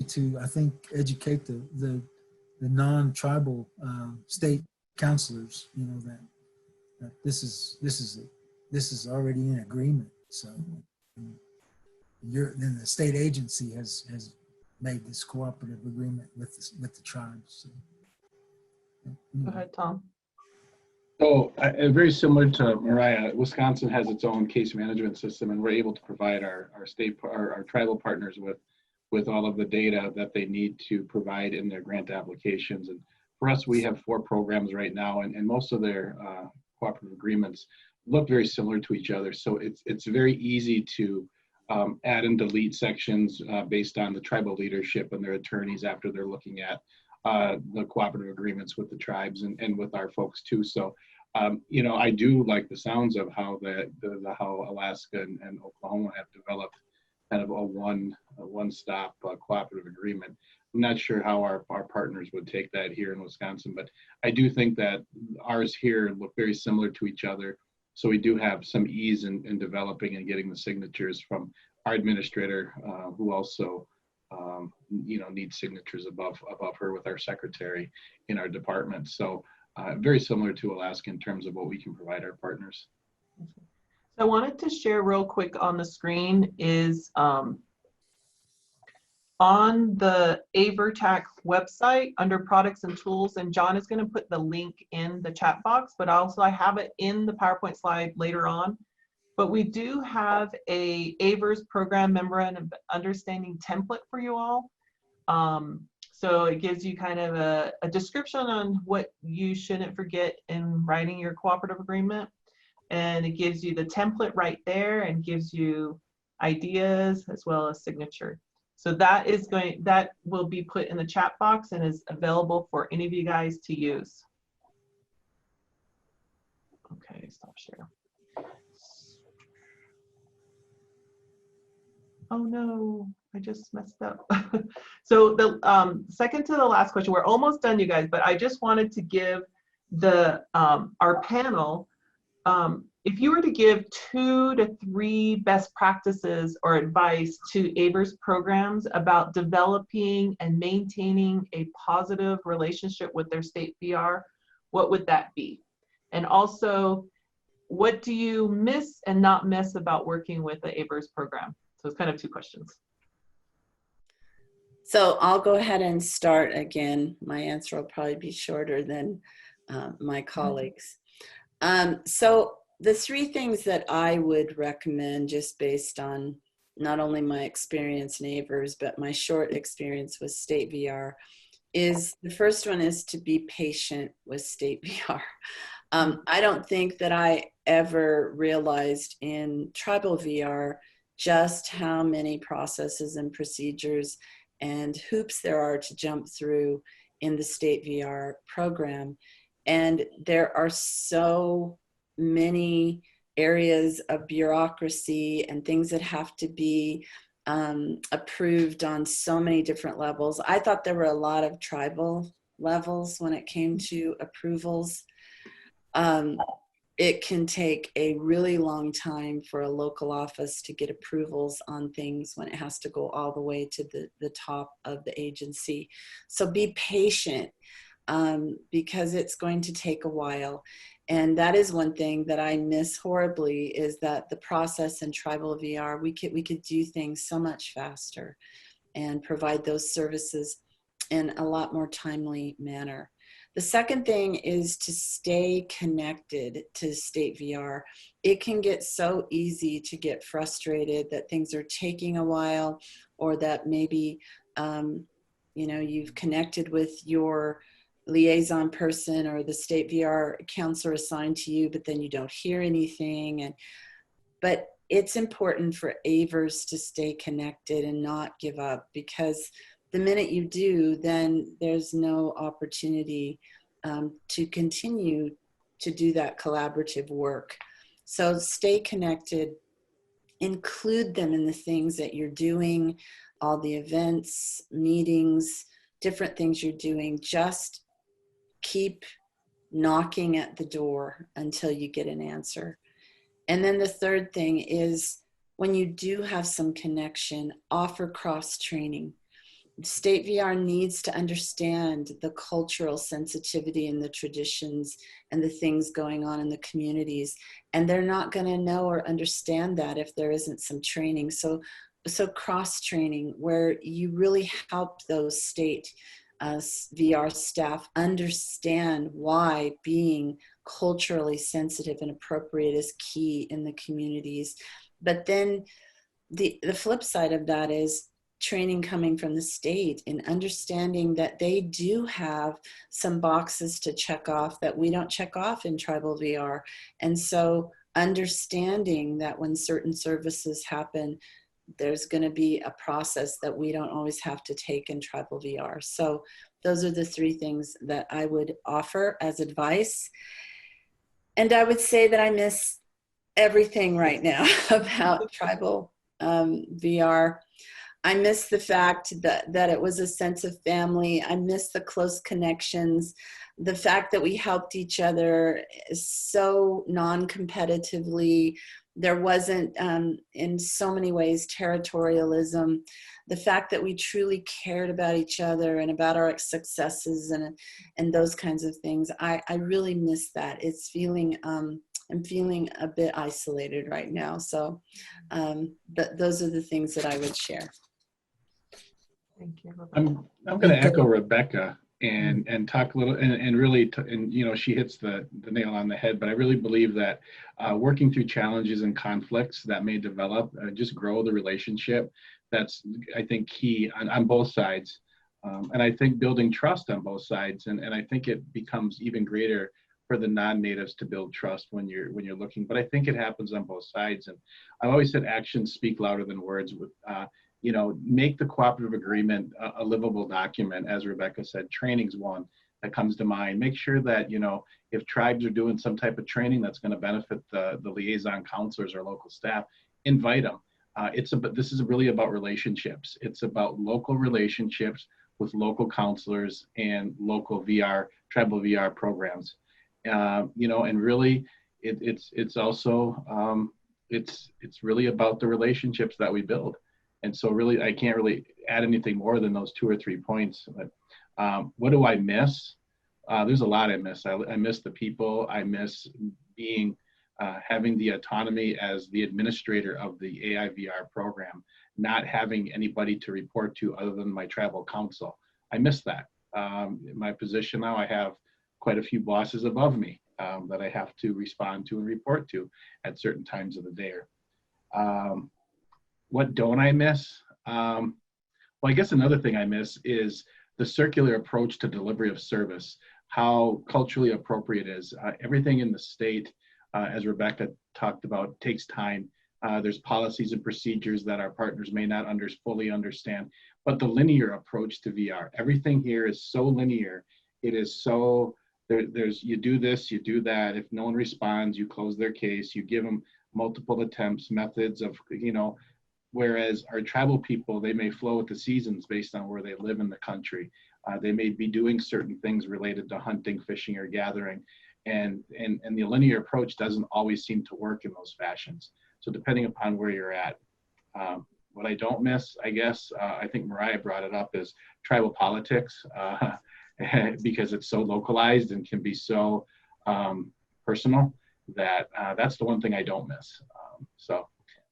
to, I think, educate the non-tribal state counselors, you know, that this is already in agreement. So then the state agency has made this cooperative agreement with the tribes. So, Go ahead, Tom. So very similar to Mariah, Wisconsin has its own case management system, and we're able to provide our tribal partners with all of the data that they need to provide in their grant applications. And for us, we have 4 programs right now, and most of their cooperative agreements look very similar to each other. So it's very easy to add and delete sections based on the tribal leadership and their attorneys after they're looking at the cooperative agreements with the tribes and with our folks too. So, you know, I do like the sounds of how how Alaska and Oklahoma have developed kind of a one-stop cooperative agreement. I'm not sure how our partners would take that here in Wisconsin, but I do think that ours here look very similar to each other. So we do have some ease in developing and getting the signatures from our administrator, who also you know, needs signatures above her with our secretary in our department. So very similar to Alaska in terms of what we can provide our partners. So I wanted to share real quick on the screen is on the AIVRTTAC website under products and tools, and John is going to put the link in the chat box, but also I have it in the PowerPoint slide later on. But we do have a AIVRS program memorandum of understanding template for you all. So it gives you kind of a description on what you shouldn't forget in writing your cooperative agreement. And it gives you the template right there and gives you ideas as well as signature. So that will be put in the chat box and is available for any of you guys to use. Okay, stop share. Oh no, I just messed up. So the second to the last question, we're almost done, you guys, but I just wanted to give our panel, if you were to give 2 to 3 best practices or advice to AIVRS programs about developing and maintaining a positive relationship with their state VR, what would that be? And also, what do you miss and not miss about working with the AIVRS program? So it's kind of 2 questions. So I'll go ahead and start again. My answer will probably be shorter than my colleagues. So the 3 things that I would recommend, just based on not only my experience in AIVRS, but my short experience with state VR, is the first one is to be patient with state VR. I don't think that I ever realized in tribal VR just how many processes and procedures and hoops there are to jump through in the state VR program. And there are so many areas of bureaucracy and things that have to be approved on so many different levels. I thought there were a lot of tribal levels when it came to approvals. it can take a really long time for a local office to get approvals on things when it has to go all the way to the top of the agency. So be patient, because it's going to take a while. And that is one thing that I miss horribly, is that the process in tribal VR, we could do things so much faster and provide those services in a lot more timely manner. The second thing is to stay connected to State VR. It can get so easy to get frustrated that things are taking a while, or that maybe you've connected with your liaison person or the State VR counselor assigned to you, but then you don't hear anything. But it's important for AIVRS to stay connected and not give up, because the minute you do, then there's no opportunity to continue to do that collaborative work. So stay connected, include them in the things that you're doing, all the events, meetings, different things you're doing. Just keep knocking at the door until you get an answer. And then the third thing is, when you do have some connection, offer cross training. State VR needs to understand the cultural sensitivity and the traditions and the things going on in the communities. And they're not going to know or understand that if there isn't some training. So cross training, where you really help those state VR staff understand why being culturally sensitive and appropriate is key in the communities. But then the flip side of that is training coming from the state in understanding that they do have some boxes to check off that we don't check off in tribal VR. And so understanding that when certain services happen, there's going to be a process that we don't always have to take in tribal VR. So those are the three things that I would offer as advice. And I would say that I miss everything right now about tribal VR. I miss the fact that it was a sense of family. I miss the close connections. The fact that we helped each other so non-competitively. There wasn't, in so many ways, territorialism. The fact that we truly cared about each other and about our successes and those kinds of things. I really miss that. It's feeling, I'm feeling a bit isolated right now. So those are the things that I would share. Thank you, Rebecca. I'm going to echo Rebecca and talk a little and really, she hits the nail on the head, but I really believe that working through challenges and conflicts that may develop, just grow the relationship. That's, I think, key on both sides. And I think building trust on both sides. And I think it becomes even greater for the non-natives to build trust when you're looking, but I think it happens on both sides. And I've always said actions speak louder than words. With make the cooperative agreement a livable document. As Rebecca said, training's one that comes to mind. Make sure that, if tribes are doing some type of training that's going to benefit the liaison counselors or local staff, invite them. This is really about relationships. It's about local relationships with local counselors and local tribal VR programs. And really it's also, it's really about the relationships that we build. And so really, I can't really add anything more than those 2 or 3 points. But what do I miss? There's a lot I miss. I miss the people. I miss having the autonomy as the administrator of the AIVR program, not having anybody to report to other than my tribal council. I miss that. In my position now, I have quite a few bosses above me that I have to respond to and report to at certain times of the day. What don't I miss? Well, I guess another thing I miss is the circular approach to delivery of service, how culturally appropriate it is. Everything in the state, as Rebecca talked about, takes time. There's policies and procedures that our partners may not fully understand, but the linear approach to VR, everything here is so linear. It is so, you do this, you do that. If no one responds, you close their case, you give them multiple attempts, methods of, whereas our tribal people, they may flow with the seasons based on where they live in the country. They may be doing certain things related to hunting, fishing, or gathering. And the linear approach doesn't always seem to work in those fashions. So depending upon where you're at, what I don't miss, I guess, I think Mariah brought it up, is tribal politics, because it's so localized and can be so personal that that's the one thing I don't miss.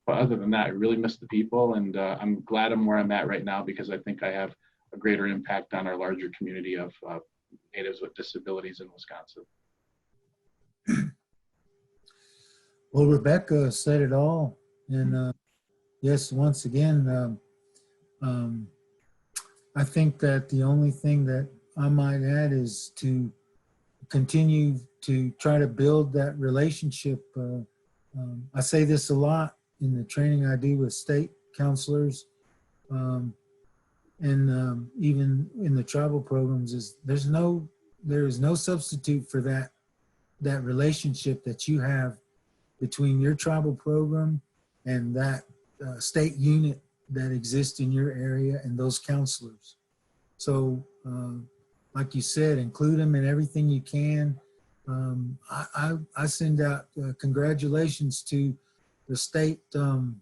But other than that, I really miss the people, and I'm glad I'm where I'm at right now, because I think I have a greater impact on our larger community of natives with disabilities in Wisconsin. Well, Rebecca said it all. And yes, once again, I think that the only thing that I might add is to continue to try to build that relationship. I say this a lot in the training I do with state counselors, and even in the tribal programs, is there is no substitute for that relationship that you have between your tribal program and that state unit that exists in your area and those counselors. So like you said, include them in everything you can. I send out congratulations to the state, the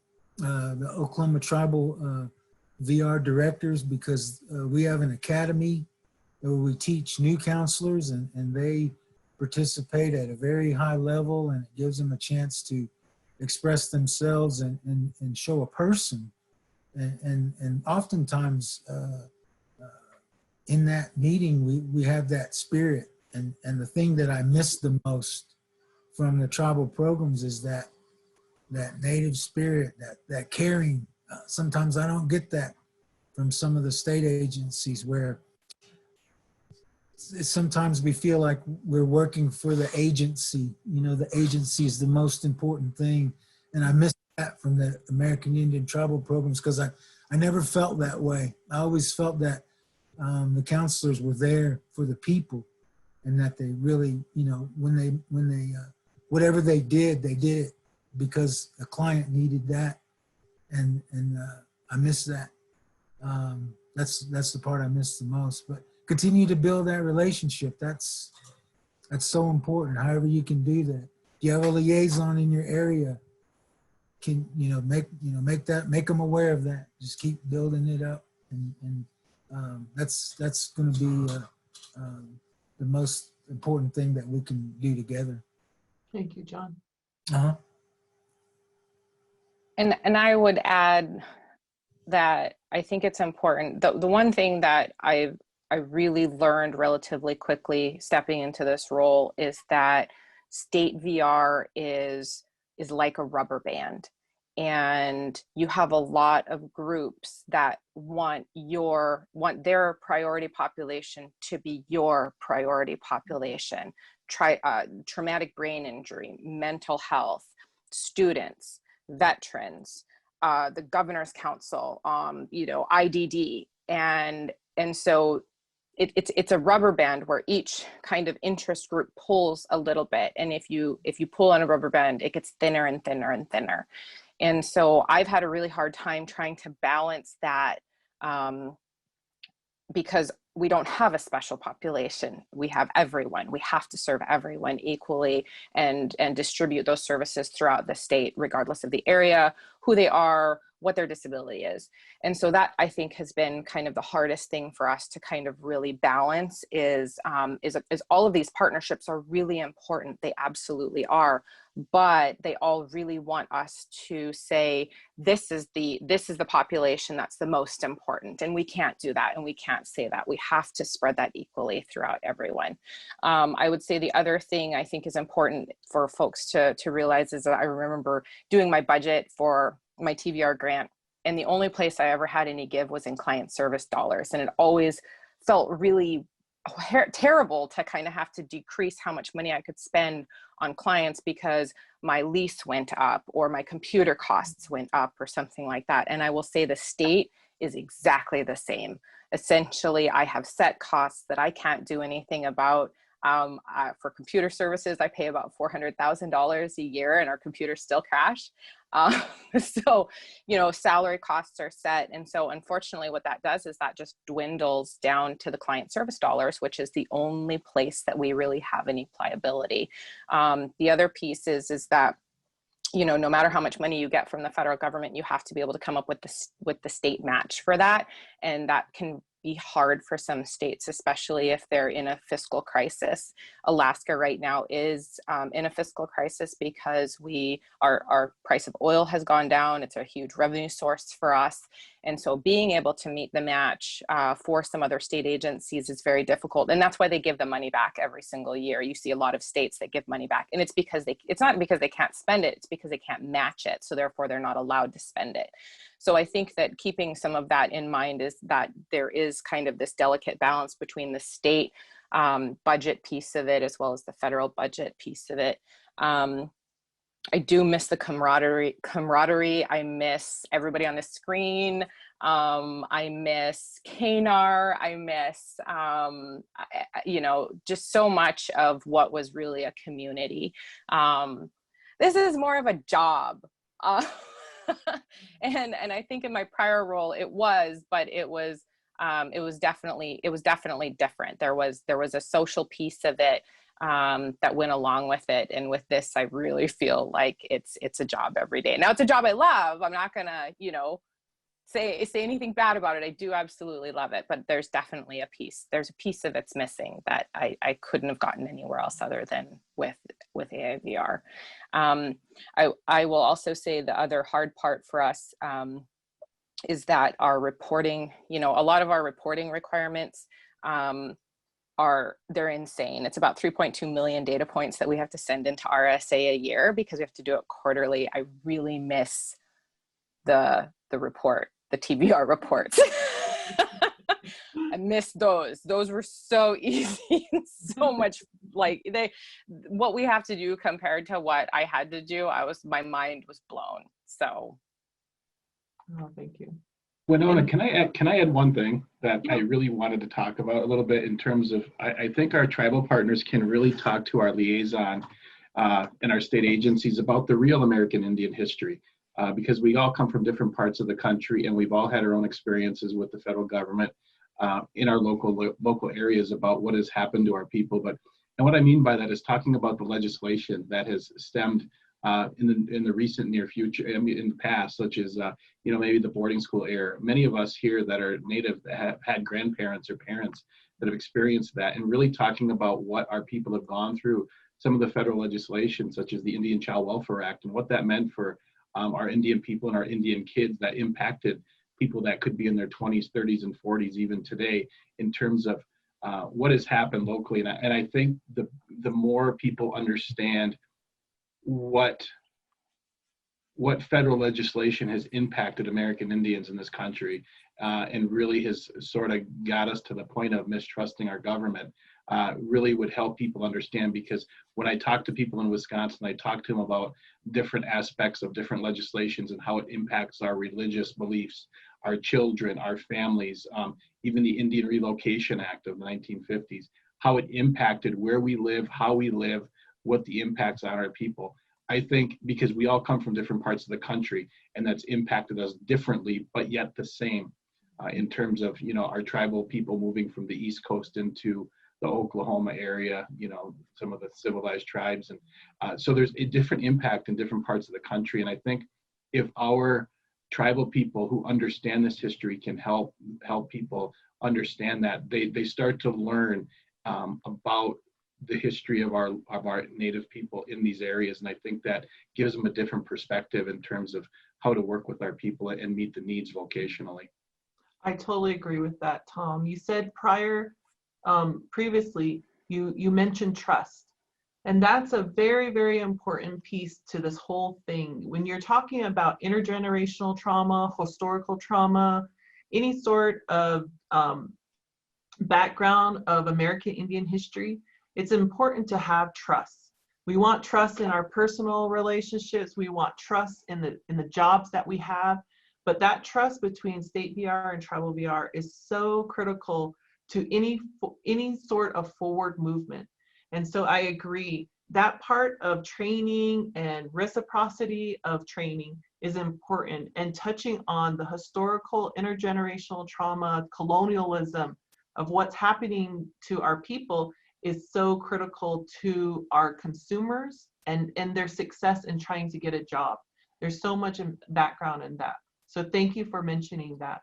Oklahoma Tribal VR directors, because we have an academy where we teach new counselors, and they participate at a very high level, and it gives them a chance to express themselves and show a person. And oftentimes in that meeting, we have that spirit. And the thing that I miss the most from the tribal programs is that native spirit, that caring. Sometimes I don't get that from some of the state agencies, where sometimes we feel like we're working for the agency. You know, the agency is the most important thing. And I miss that from the American Indian tribal programs, because I never felt that way. I always felt that the counselors were there for the people, and that they really, you know, when they whatever they did it because a client needed that. And I miss that. That's the part I miss the most. But continue to build that relationship. That's so important. However you can do that. If you have a liaison in your area, make them aware of that. Just keep building it up, and that's going to be the most important thing that we can do together. Thank you, John. And I would add that I think it's important. The one thing that I really learned relatively quickly stepping into this role is that state VR is like a rubber band. And you have a lot of groups that want their priority population to be your priority population. Traumatic brain injury, mental health, students, veterans, the Governor's Council, IDD, and so it's a rubber band where each kind of interest group pulls a little bit, and if you pull on a rubber band, it gets thinner and thinner and thinner. And so I've had a really hard time trying to balance that, because we don't have a special population. We have everyone. We have to serve everyone equally and distribute those services throughout the state, regardless of the area, who they are, what their disability is. And so that, I think, has been kind of the hardest thing for us to kind of really balance is all of these partnerships are really important. They absolutely are, but they all really want us to say, this is the population that's the most important. And we can't do that. And we can't say that. We have to spread that equally throughout everyone. I would say the other thing I think is important for folks to realize is that I remember doing my budget for my TVR grant, and the only place I ever had any give was in client service dollars. And it always felt really terrible to kind of have to decrease how much money I could spend on clients because my lease went up or my computer costs went up or something like that. And I will say the state is exactly the same. Essentially, I have set costs that I can't do anything about. For computer services, I pay about $400,000 a year and our computers still crash. So, you know, salary costs are set. And so unfortunately what that does is that just dwindles down to the client service dollars, which is the only place that we really have any pliability. The other piece is that, you know, no matter how much money you get from the federal government, you have to be able to come up with the state match for that. And that can be hard for some states, especially if they're in a fiscal crisis. Alaska right now is in a fiscal crisis because our price of oil has gone down. It's a huge revenue source for us. And so being able to meet the match for some other state agencies is very difficult. And that's why they give the money back every single year. You see a lot of states that give money back, and it's because it's not because they can't spend it, it's because they can't match it. So therefore they're not allowed to spend it. So I think that keeping some of that in mind is that there is kind of this delicate balance between the state budget piece of it as well as the federal budget piece of it. I do miss the camaraderie. I miss everybody on the screen. I miss KNAR. I miss, you know, just so much of what was really a community. This is more of a job. And I think in my prior role it was, but it was definitely different. There was a social piece of it that went along with it. And with this, I really feel like it's a job every day. Now it's a job I love. I'm not gonna, you know, say anything bad about it. I do absolutely love it, but there's definitely a piece of it's missing that I couldn't have gotten anywhere else other than with AIVR. I will also say the other hard part for us is that our reporting, you know, a lot of our reporting requirements they're insane. It's about 3.2 million data points that we have to send into RSA a year because we have to do it quarterly. I really miss the TBR reports. I miss those. Those were so easy and so much like what we have to do compared to what I had to do. My mind was blown. So. Oh, thank you. Winona, can I add one thing that I really wanted to talk about a little bit in terms of, I think our tribal partners can really talk to our liaison and our state agencies about the real American Indian history, because we all come from different parts of the country and we've all had our own experiences with the federal government in our local areas about what has happened to our people. And what I mean by that is talking about the legislation that has stemmed in the recent near future, I mean, in the past, such as, you know, maybe the boarding school era. Many of us here that are Native that have had grandparents or parents that have experienced that, and really talking about what our people have gone through, some of the federal legislation, such as the Indian Child Welfare Act, and what that meant for our Indian people and our Indian kids that impacted people that could be in their 20s, 30s, and 40s even today, in terms of what has happened locally. And I think the more people understand what federal legislation has impacted American Indians in this country and really has sort of got us to the point of mistrusting our government, really would help people understand. Because when I talk to people in Wisconsin, I talk to them about different aspects of different legislations and how it impacts our religious beliefs, our children, our families, even the Indian Relocation Act of the 1950s, how it impacted where we live, how we live, what the impacts on our people. I think because we all come from different parts of the country, and that's impacted us differently, but yet the same in terms of, you know, our tribal people moving from the East Coast into the Oklahoma area, you know, some of the civilized tribes. And so there's a different impact in different parts of the country. And I think if our tribal people who understand this history can help people understand that, they start to learn about the history of our Native people in these areas. And I think that gives them a different perspective in terms of how to work with our people and meet the needs vocationally. I totally agree with that, Tom. You said previously, you mentioned trust. And that's a very, very important piece to this whole thing. When you're talking about intergenerational trauma, historical trauma, any sort of background of American Indian history, it's important to have trust. We want trust in our personal relationships. We want trust in the jobs that we have. But that trust between state VR and tribal VR is so critical to any sort of forward movement. And so I agree that part of training and reciprocity of training is important, and touching on the historical intergenerational trauma, colonialism of what's happening to our people is so critical to our consumers and their success in trying to get a job. There's so much background in that. So thank you for mentioning that.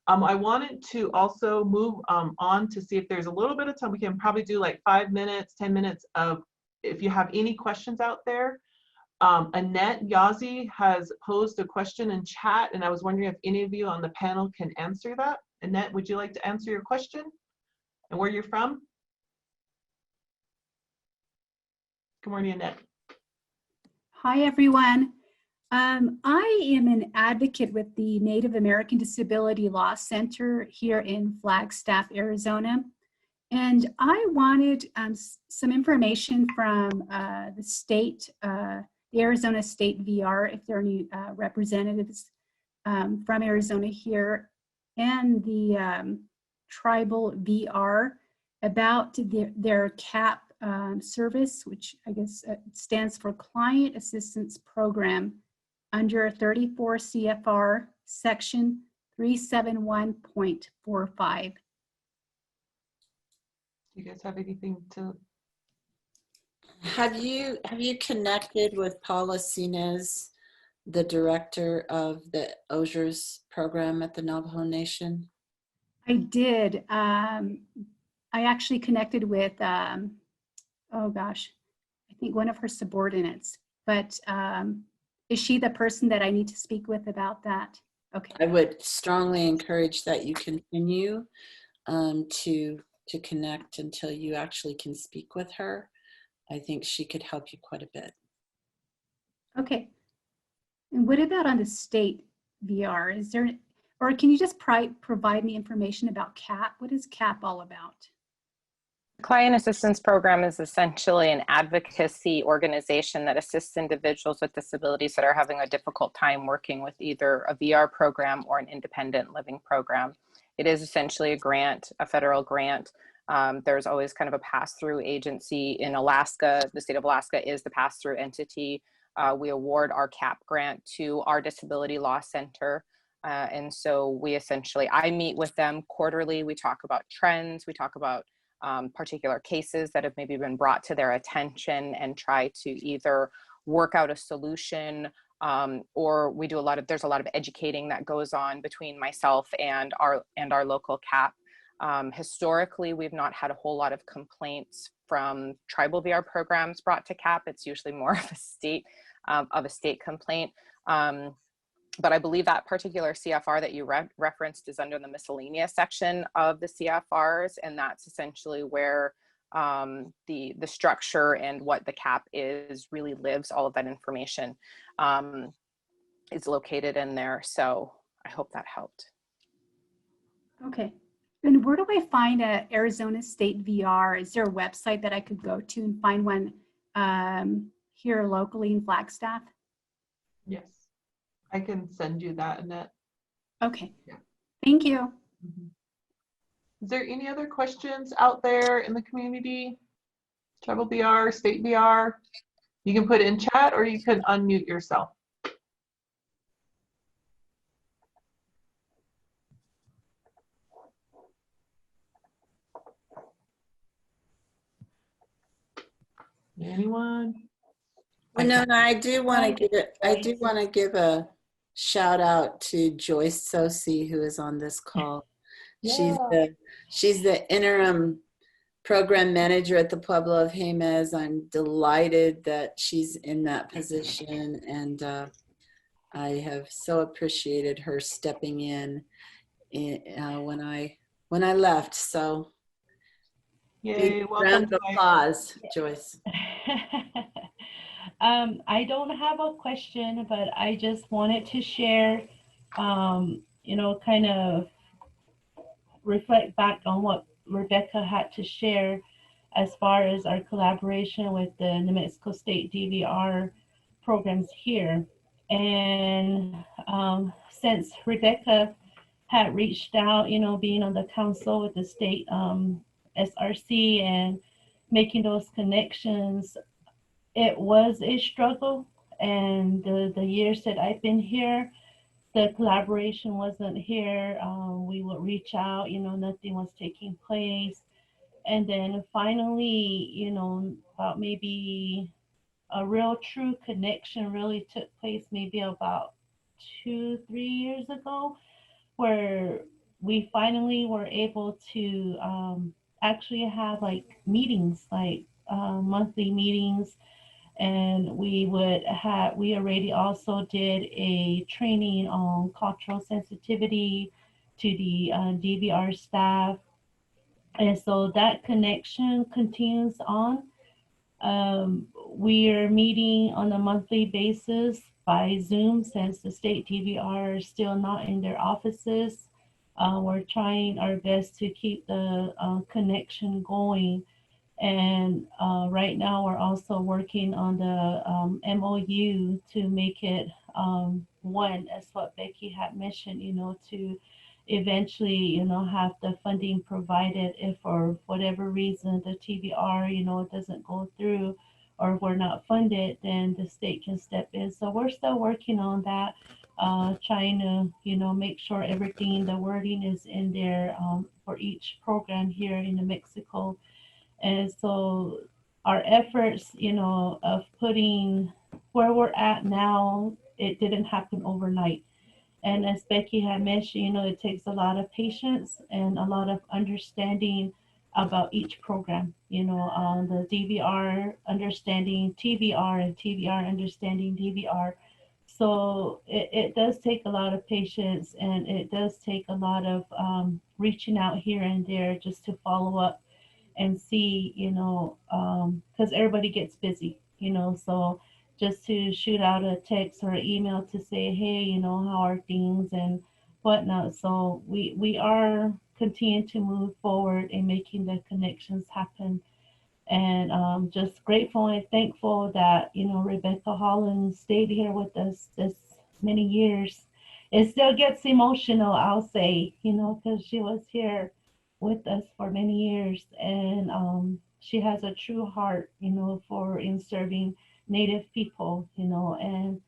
I wanted to also move on to see if there's a little bit of time. We can probably do like 5 minutes, 10 minutes of, if you have any questions out there. Annette Yazi has posed a question in chat, and I was wondering if any of you on the panel can answer that. Annette, would you like to answer your question and where you're from? Good morning, Annette. Hi, everyone. I am an advocate with the Native American Disability Law Center here in Flagstaff, Arizona. And I wanted some information from the state, the Arizona State VR, if there are any representatives from Arizona here, and the tribal VR about their CAP service, which I guess stands for Client Assistance Program, under 34 CFR section 371.45. Do you guys have anything to? Have you connected with Paula Sinez, the director of the AIVRS program at the Navajo Nation? I did. I actually connected with, oh gosh, I think one of her subordinates, but is she the person that I need to speak with about that? Okay. I would strongly encourage that you continue to connect until you actually can speak with her. I think she could help you quite a bit. Okay. And what about on the state VR? Is there, or can you just provide me information about CAP? What is CAP all about? Client Assistance Program is essentially an advocacy organization that assists individuals with disabilities that are having a difficult time working with either a VR program or an independent living program. It is essentially a grant, a federal grant. There's always kind of a pass-through agency in Alaska. The state of Alaska is the pass-through entity. We award our CAP grant to our Disability Law Center. And so we essentially, I meet with them quarterly. We talk about trends. We talk about particular cases that have maybe been brought to their attention and try to either work out a solution or we do there's a lot of educating that goes on between myself and our local CAP. Historically, we've not had a whole lot of complaints from tribal VR programs brought to CAP. It's usually more of a state complaint. But I believe that particular CFR that you referenced is under the miscellaneous section of the CFRs, and that's essentially where the structure and what the CAP is really lives. All of that information is located in there. So I hope that helped. Okay. And where do I find a Arizona State VR? Is there a website that I could go to and find one here locally in Flagstaff? Yes, I can send you that, Annette. Okay. Yeah. Thank you. Mm-hmm. Is there any other questions out there in the community? Tribal VR, State VR? You can put it in chat or you can unmute yourself. Anyone? Winona, I do want to give a shout out to Joyce Sosi, who is on this call. Yeah. She's the interim program manager at the Pueblo of Jemez. I'm delighted that she's in that position, and I have so appreciated her stepping in when I left. So, yay! Round of applause, Joyce. I don't have a question, but I just wanted to share, kind of reflect back on what Rebecca had to share as far as our collaboration with the New Mexico State DVR programs here. And since Rebecca had reached out, being on the council with the state SRC and making those connections, it was a struggle. And the years that I've been here, the collaboration wasn't here. We would reach out, nothing was taking place. And then finally, about maybe a real true connection really took place maybe about 2-3 years ago, where we finally were able to actually have like meetings, like monthly meetings. And we already also did a training on cultural sensitivity to the DVR staff. And so that connection continues on. We are meeting on a monthly basis by Zoom since the state DVR is still not in their offices. We're trying our best to keep the connection going. And right now we're also working on the MOU to make it one, as what Becky had mentioned, to eventually, have the funding provided if for whatever reason the TVR, doesn't go through or we're not funded, then the state can step in. So we're still working on that, trying to, make sure everything, the wording is in there for each program here in New Mexico. And so our efforts, of putting where we're at now, it didn't happen overnight. And as Becky had mentioned, it takes a lot of patience and a lot of understanding about each program, the DVR understanding TVR and TVR understanding DVR. So it does take a lot of patience, and it does take a lot of reaching out here and there just to follow up and see, because everybody gets busy, so just to shoot out a text or an email to say, hey, how are things and whatnot. So we are continuing to move forward in making the connections happen. And just grateful and thankful that, Rebecca Holland stayed here with us this many years. It still gets emotional, I'll say, because she was here with us for many years, and she has a true heart, for in serving Native people, and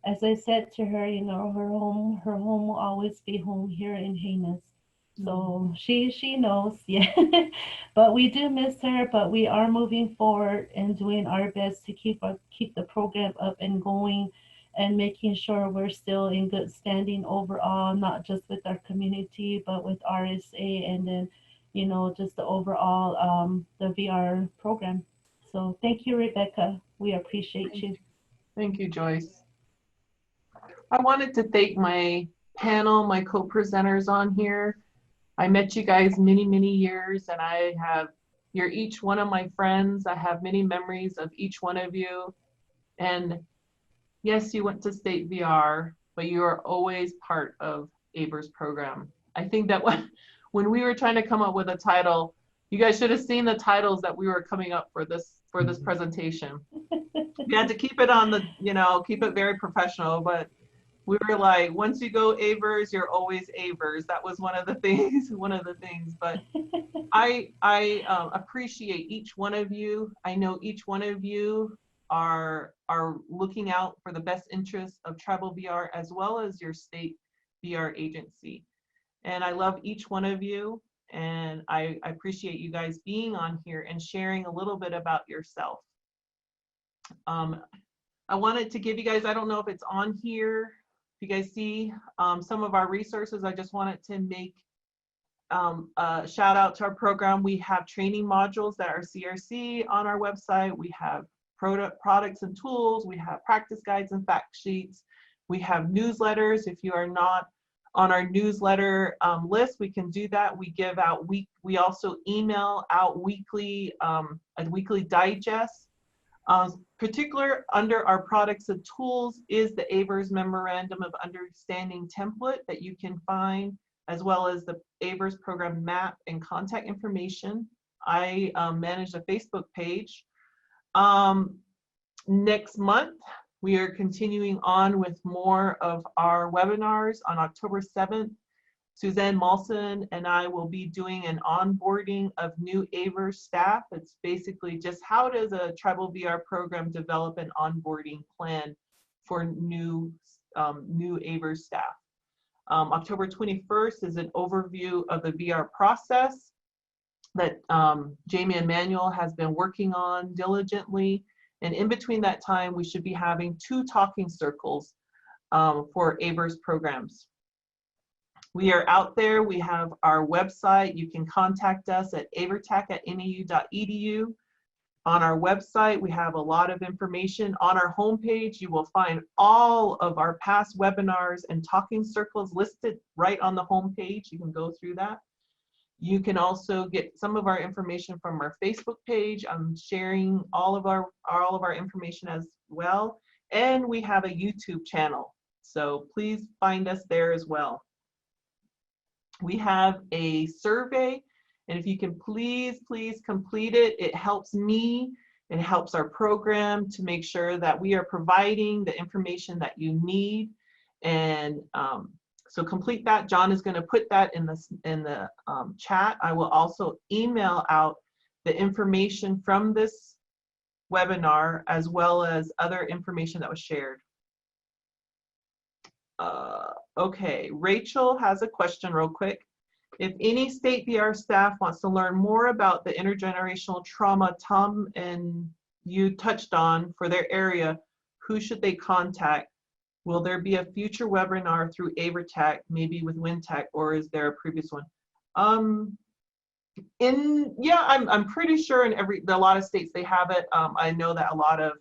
as I said to her, her home will always be home here in Haines. So she knows, yeah. But we do miss her, but we are moving forward and doing our best to keep the program up and going, and making sure we're still in good standing overall, not just with our community, but with RSA, and then, just the overall, the VR program. So thank you, Rebecca. We appreciate you. Thank you, Joyce. I wanted to thank my panel, my co-presenters on here. I met you guys many, many years, and you're each one of my friends. I have many memories of each one of you. And yes, you went to State VR, but you are always part of AIVRS program. I think that when we were trying to come up with a title, you guys should have seen the titles that we were coming up for this presentation. We had to keep it on the, keep it very professional, but we were like, once you go AIVRS, you're always AIVRS. That was one of the things, but I appreciate each one of you. I know each one of you are looking out for the best interests of tribal VR as well as your state VR agency. And I love each one of you, and I appreciate you guys being on here and sharing a little bit about yourself. I wanted to give you guys, I don't know if it's on here, if you guys see some of our resources. I just wanted to make a shout out to our program. We have training modules that are CRC on our website. We have products and tools. We have practice guides and fact sheets. We have newsletters. If you are not on our newsletter list, we can do that. We give out we also email out weekly, a weekly digest. Particular under our products and tools is the AIVRS Memorandum of Understanding template that you can find, as well as the AIVRS program map and contact information. I manage a Facebook page. Next month, we are continuing on with more of our webinars on October 7th. Suzanne Malson and I will be doing an onboarding of new AIVRS staff. It's basically just how does a tribal VR program develop an onboarding plan for new AIVRS staff. October 21st is an overview of the VR process that Jamie Emanuel has been working on diligently. And in between that time, we should be having 2 talking circles for AIVRS programs. We are out there. We have our website. You can contact us at AIVRTTAC@nau.edu. On our website, we have a lot of information. On our homepage, you will find all of our past webinars and talking circles listed right on the homepage. You can go through that. You can also get some of our information from our Facebook page. I'm sharing all of our information as well. And we have a YouTube channel. So please find us there as well. We have a survey, and if you can please complete it. It helps me, it helps our program to make sure that we are providing the information that you need. And so complete that. John is going to put that in the chat. I will also email out the information from this webinar as well as other information that was shared. Okay, Rachel has a question real quick. If any state VR staff wants to learn more about the intergenerational trauma Tom and you touched on for their area, who should they contact? Will there be a future webinar through AIVRTTAC, maybe with WinTAC, or is there a previous one? Yeah, I'm pretty sure in a lot of states they have it. I know that a lot of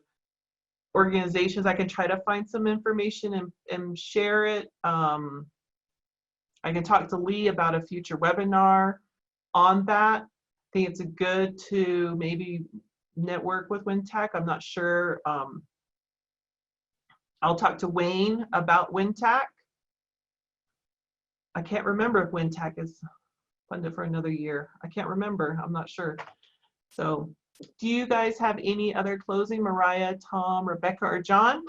organizations, I can try to find some information and share it. I can talk to Lee about a future webinar on that. I think it's good to maybe network with WinTAC. I'm not sure. I'll talk to Wayne about WinTAC. I can't remember if WinTAC is funded for another year. I can't remember. I'm not sure. So do you guys have any other closing? Mariah, Tom, Rebecca, or John?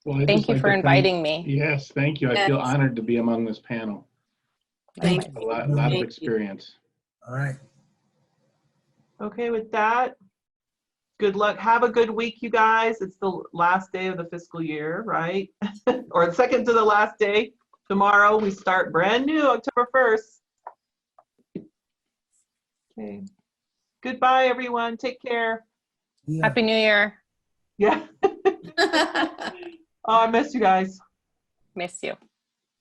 Well, I'd Thank just you like for to inviting me. Yes, thank you. I feel honored to be among this panel. Thank A you. lot Thank of you. experience. All right. Okay, with that, good luck. Have a good week, you guys. It's the last day of the fiscal year, right? Or the second to the last day. Tomorrow we start brand new, October 1st. Okay. Goodbye, everyone. Take care. Yeah. Happy New Year. Yeah. Oh, I miss you guys. Miss you.